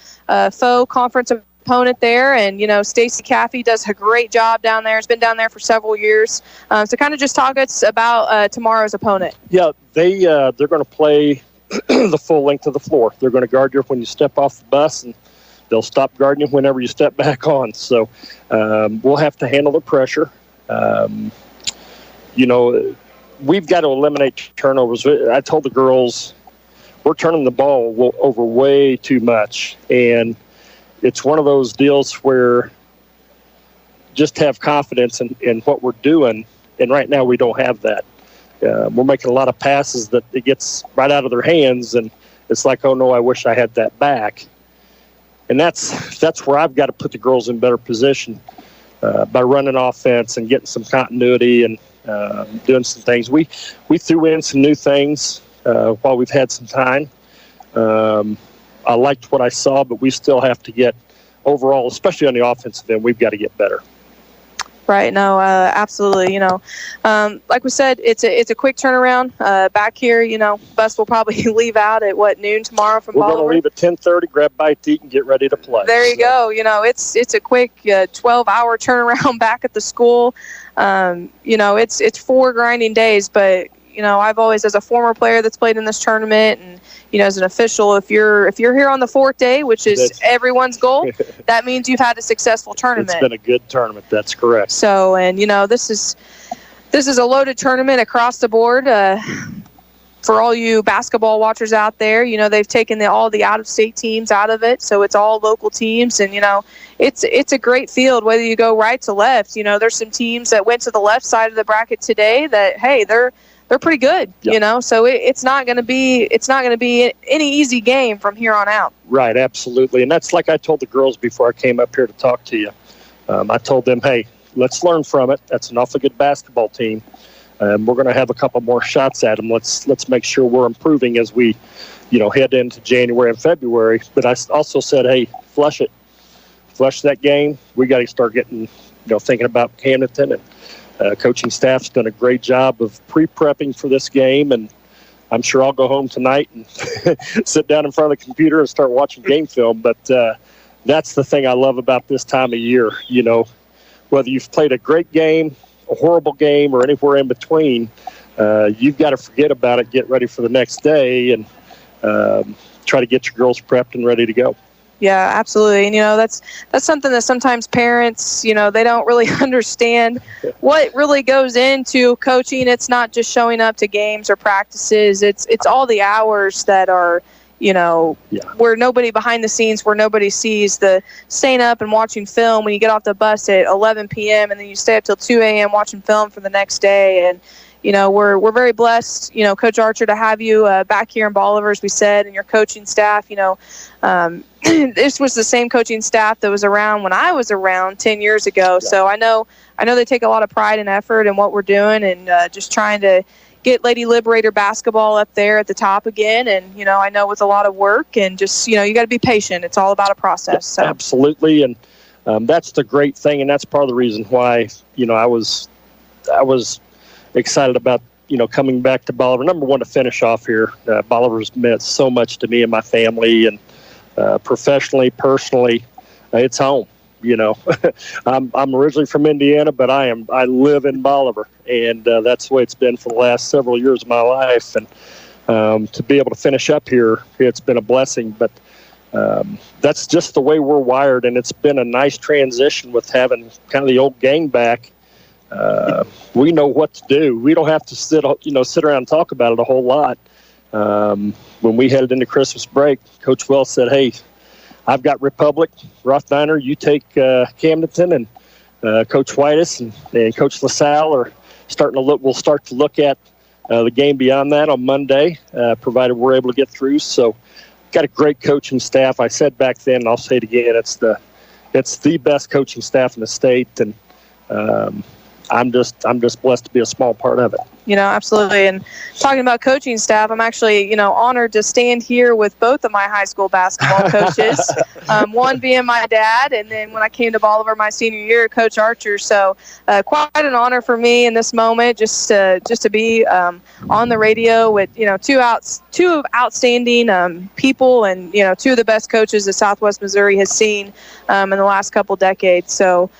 foe conference opponent there, and Stacy Caffey does a great job down there. Has been down there for several years. So kind of just talk us about tomorrow's opponent. Yeah, they're going to play the full length of the floor. They're going to guard you when you step off the bus, and they'll stop guarding you whenever you step back on. So we'll have to handle the pressure. We've got to eliminate turnovers. I told the girls we're turning the ball over way too much, and it's one of those deals where just have confidence in what we're doing, and right now we don't have that. We're making a lot of passes that it gets right out of their hands, and it's like, oh no, I wish I had that back. And that's where I've got to put the girls in better position by running offense and getting some continuity and doing some things. We threw in some new things while we've had some time. I liked what I saw, but we still have to get overall, especially on the offensive end, we've got to get better. Right. No, absolutely. Like we said, it's a quick turnaround. Back here, bus will probably leave out at noon tomorrow from Bolivar. We're going to leave at 10:30, grab a bite to eat, and get ready to play. There you go. It's a quick 12-hour turnaround back at the school. It's 4 grinding days, but I've always, as a former player that's played in this tournament, and as an official, if you're here on the 4th day, which is everyone's goal, that means you've had a successful tournament. It's been a good tournament. That's correct. So, and this is a loaded tournament across the board. For all you basketball watchers out there, they've taken all the out-of-state teams out of it, so it's all local teams, and it's a great field whether you go right to left. There's some teams that went to the left side of the bracket today that, hey, they're pretty good, so it's not going to be any easy game from here on out. Right, absolutely. And that's like I told the girls before I came up here to talk to you. I told them, hey, let's learn from it. That's an awfully good basketball team. We're going to have a couple more shots at them. Let's make sure we're improving as we, head into January and February. But I also said, hey, flush that game. We got to start getting, thinking about Camdenton, and coaching staff's done a great job of pre-prepping for this game. And I'm sure I'll go home tonight and sit down in front of the computer and start watching game film. But that's the thing I love about this time of year. Whether you've played a great game, a horrible game, or anywhere in between, you've got to forget about it, get ready for the next day, and try to get your girls prepped and ready to go. Yeah, absolutely. And, that's something that sometimes parents, they don't really understand what really goes into coaching. It's not just showing up to games or practices. It's all the hours that are, where nobody behind the scenes, where nobody sees, the staying up and watching film when you get off the bus at 11 p.m. and then you stay up till 2 a.m. watching film for the next day. And, we're very blessed, Coach Archer, to have you back here in Bolivar, as we said, and your coaching staff. This was the same coaching staff that was around when I was around 10 years ago. Yeah. So I know they take a lot of pride and effort in what we're doing, and just trying to get Lady Liberator basketball up there at the top again. And, I know it's a lot of work, and just, you got to be patient. It's all about a process. So. Absolutely. And that's the great thing. And that's part of the reason why, I was excited about, coming back to Bolivar. Number one, to finish off here. Bolivar's meant so much to me and my family, and professionally, personally, it's home. I'm originally from Indiana, but I live in Bolivar, and that's the way it's been for the last several years of my life. And to be able to finish up here, it's been a blessing. But that's just the way we're wired, and it's been a nice transition with having kind of the old gang back. We know what to do. We don't have to sit around and talk about it a whole lot. When we headed into Christmas break, Coach Wells said, hey, I've got Republic, Rothsteiner, you take Camdenton, and Coach Whitus and Coach LaSalle are starting to look. We'll start to look at the game beyond that on Monday, provided we're able to get through. So got a great coaching staff. I said back then, and I'll say it again, it's the best coaching staff in the state, and I'm just blessed to be a small part of it. Absolutely. And talking about coaching staff, I'm actually, honored to stand here with both of my high school basketball coaches, one being my dad, and then when I came to Bolivar my senior year, Coach Archer. So quite an honor for me in this moment, just to be on the radio with, two outstanding people, and, two of the best coaches that Southwest Missouri has seen in the last couple decades. So,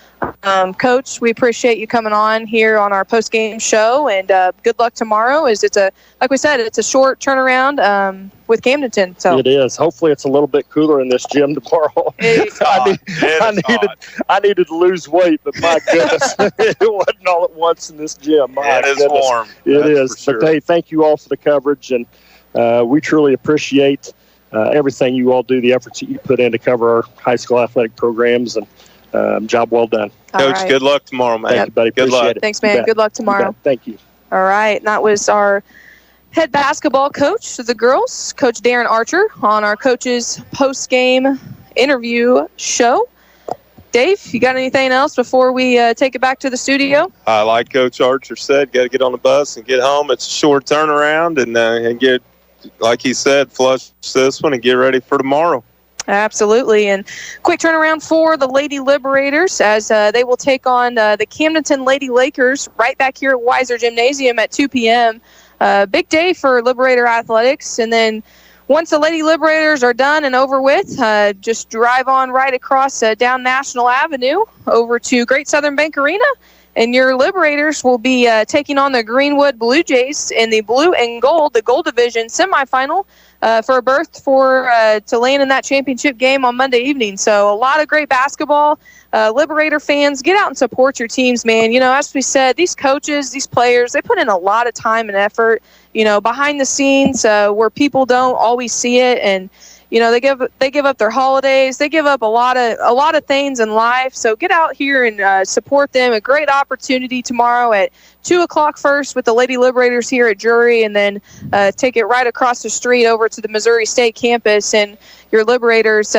Coach, we appreciate you coming on here on our post-game show, and good luck tomorrow. Like we said, it's a short turnaround with Camdenton. So it is. Hopefully, it's a little bit cooler in this gym tomorrow. I needed to lose weight, but my goodness, it wasn't all at once in this gym. It is warm. It is. Sure. But hey, thank you all for the coverage, and we truly appreciate everything you all do, the efforts that you put in to cover our high school athletic programs, and job well done. Coach, right. Good luck tomorrow, man. Thank you, buddy. Good luck. It. Thanks, man. Good luck tomorrow. Thank you. All right. And that was our head basketball coach of the girls, Coach Darren Archer, on our coach's post-game interview show. Dave, you got anything else before we take it back to the studio? Like Coach Archer said, got to get on the bus and get home. It's a short turnaround, and get, like he said, flush this one and get ready for tomorrow. Absolutely. And quick turnaround for the Lady Liberators as they will take on the Camdenton Lady Lakers right back here at Weiser Gymnasium at 2 p.m. Big day for Liberator Athletics. And then once the Lady Liberators are done and over with, just drive on right across down National Avenue over to Great Southern Bank Arena. And your Liberators will be taking on the Greenwood Blue Jays in the blue and gold, the gold division semifinal for a berth to land in that championship game on Monday evening. So a lot of great basketball. Liberator fans, get out and support your teams, man. You know, as we said, these coaches, these players, they put in a lot of time and effort, you know, behind the scenes where people don't always see it. And you know, they give up their holidays. They give up a lot of things in life. So get out here and support them. A great opportunity tomorrow at 2:00 first with the Lady Liberators here at Drury, and then take it right across the street over to the Missouri State campus. And your Liberators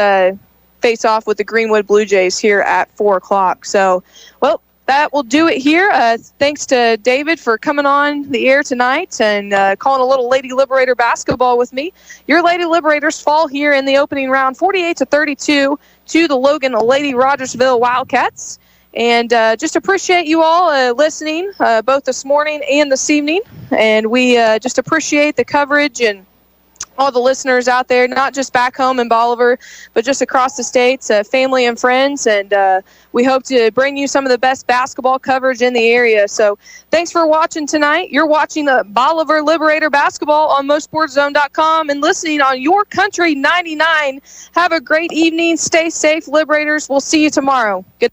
face off with the Greenwood Blue Jays here at 4:00. So, well, that will do it here. Thanks to David for coming on the air tonight and calling a little Lady Liberator basketball with me. Your Lady Liberators fall here in the opening round 48-32 to the Logan Lady Rogersville Wildcats. And just appreciate you all listening both this morning and this evening. And we just appreciate the coverage and all the listeners out there, not just back home in Bolivar, but just across the states, family and friends. And we hope to bring you some of the best basketball coverage in the area. So thanks for watching tonight. You're watching the Bolivar Liberator basketball on MoSportsZone.com and listening on Your Country 99. Have a great evening. Stay safe, Liberators. We'll see you tomorrow. Good.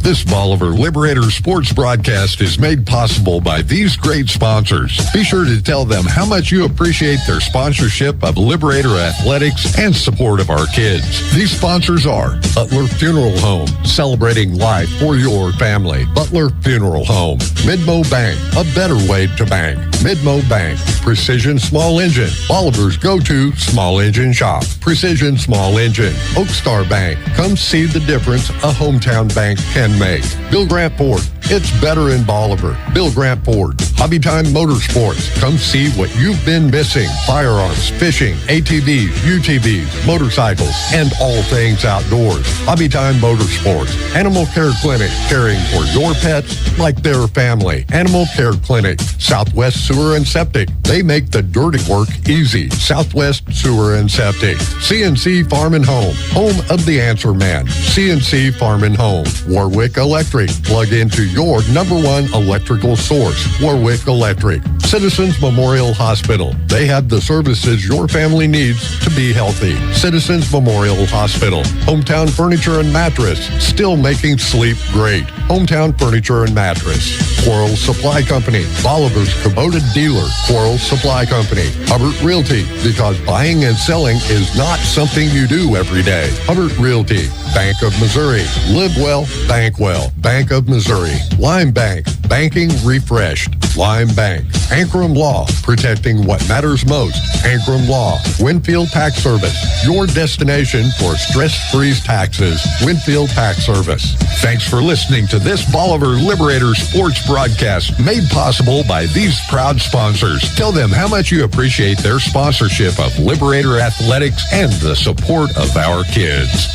This Bolivar Liberator sports broadcast is made possible by these great sponsors. Be sure to tell them how much you appreciate their sponsorship of Liberator Athletics and support of our kids. These sponsors are Butler Funeral Home, celebrating life for your family. Butler Funeral Home. Midmo Bank, a better way to bank. Midmo Bank. Precision Small Engine, Bolivar's go-to small engine shop. Precision Small Engine. Oak Star Bank. Come see the difference a hometown bank can make. Bill Grant Ford. It's better in Bolivar. Bill Grant Ford. Hobby Time Motorsports. Come see what you've been missing. Firearms, fishing, ATVs, UTVs, motorcycles, and all things outdoors. Hobby Time Motorsports. Animal Care Clinic. Caring for your pets like their family. Animal Care Clinic. Southwest Sewer and Septic. They make the dirty work easy. Southwest Sewer and Septic. CNC Farm and Home. Home of the Answer Man. CNC Farm and Home. Warwick Electric. Plug into your #1 electrical source. Warwick Electric. Citizens Memorial Hospital. They have the services your family needs to be healthy. Citizens Memorial Hospital. Hometown Furniture and Mattress. Still making sleep great. Hometown Furniture and Mattress. Quarles Supply Company. Bolivar's Kubota dealer. Quarles Supply Company. Hubbard Realty. Because buying and selling is not something you do every day. Hubbard Realty. Bank of Missouri. Live well, bank well. Bank of Missouri. Lime Bank. Banking refreshed. Lime Bank. Ankrum Law. Protecting what matters most. Ankrum Law. Winfield Tax Service. Your destination for stress-free taxes. Winfield Tax Service. Thanks for listening to this Bolivar Liberator sports broadcast made possible by these proud sponsors. Tell them how much you appreciate their sponsorship of Liberator Athletics and the support of our kids.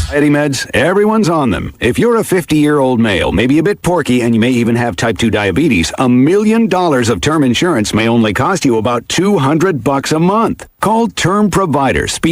Anxiety meds, everyone's on them. If you're a 50-year-old male, maybe a bit porky, and you may even have type 2 diabetes, $1 million of term insurance may only cost you about $200 a month. Call Term Provider. Speak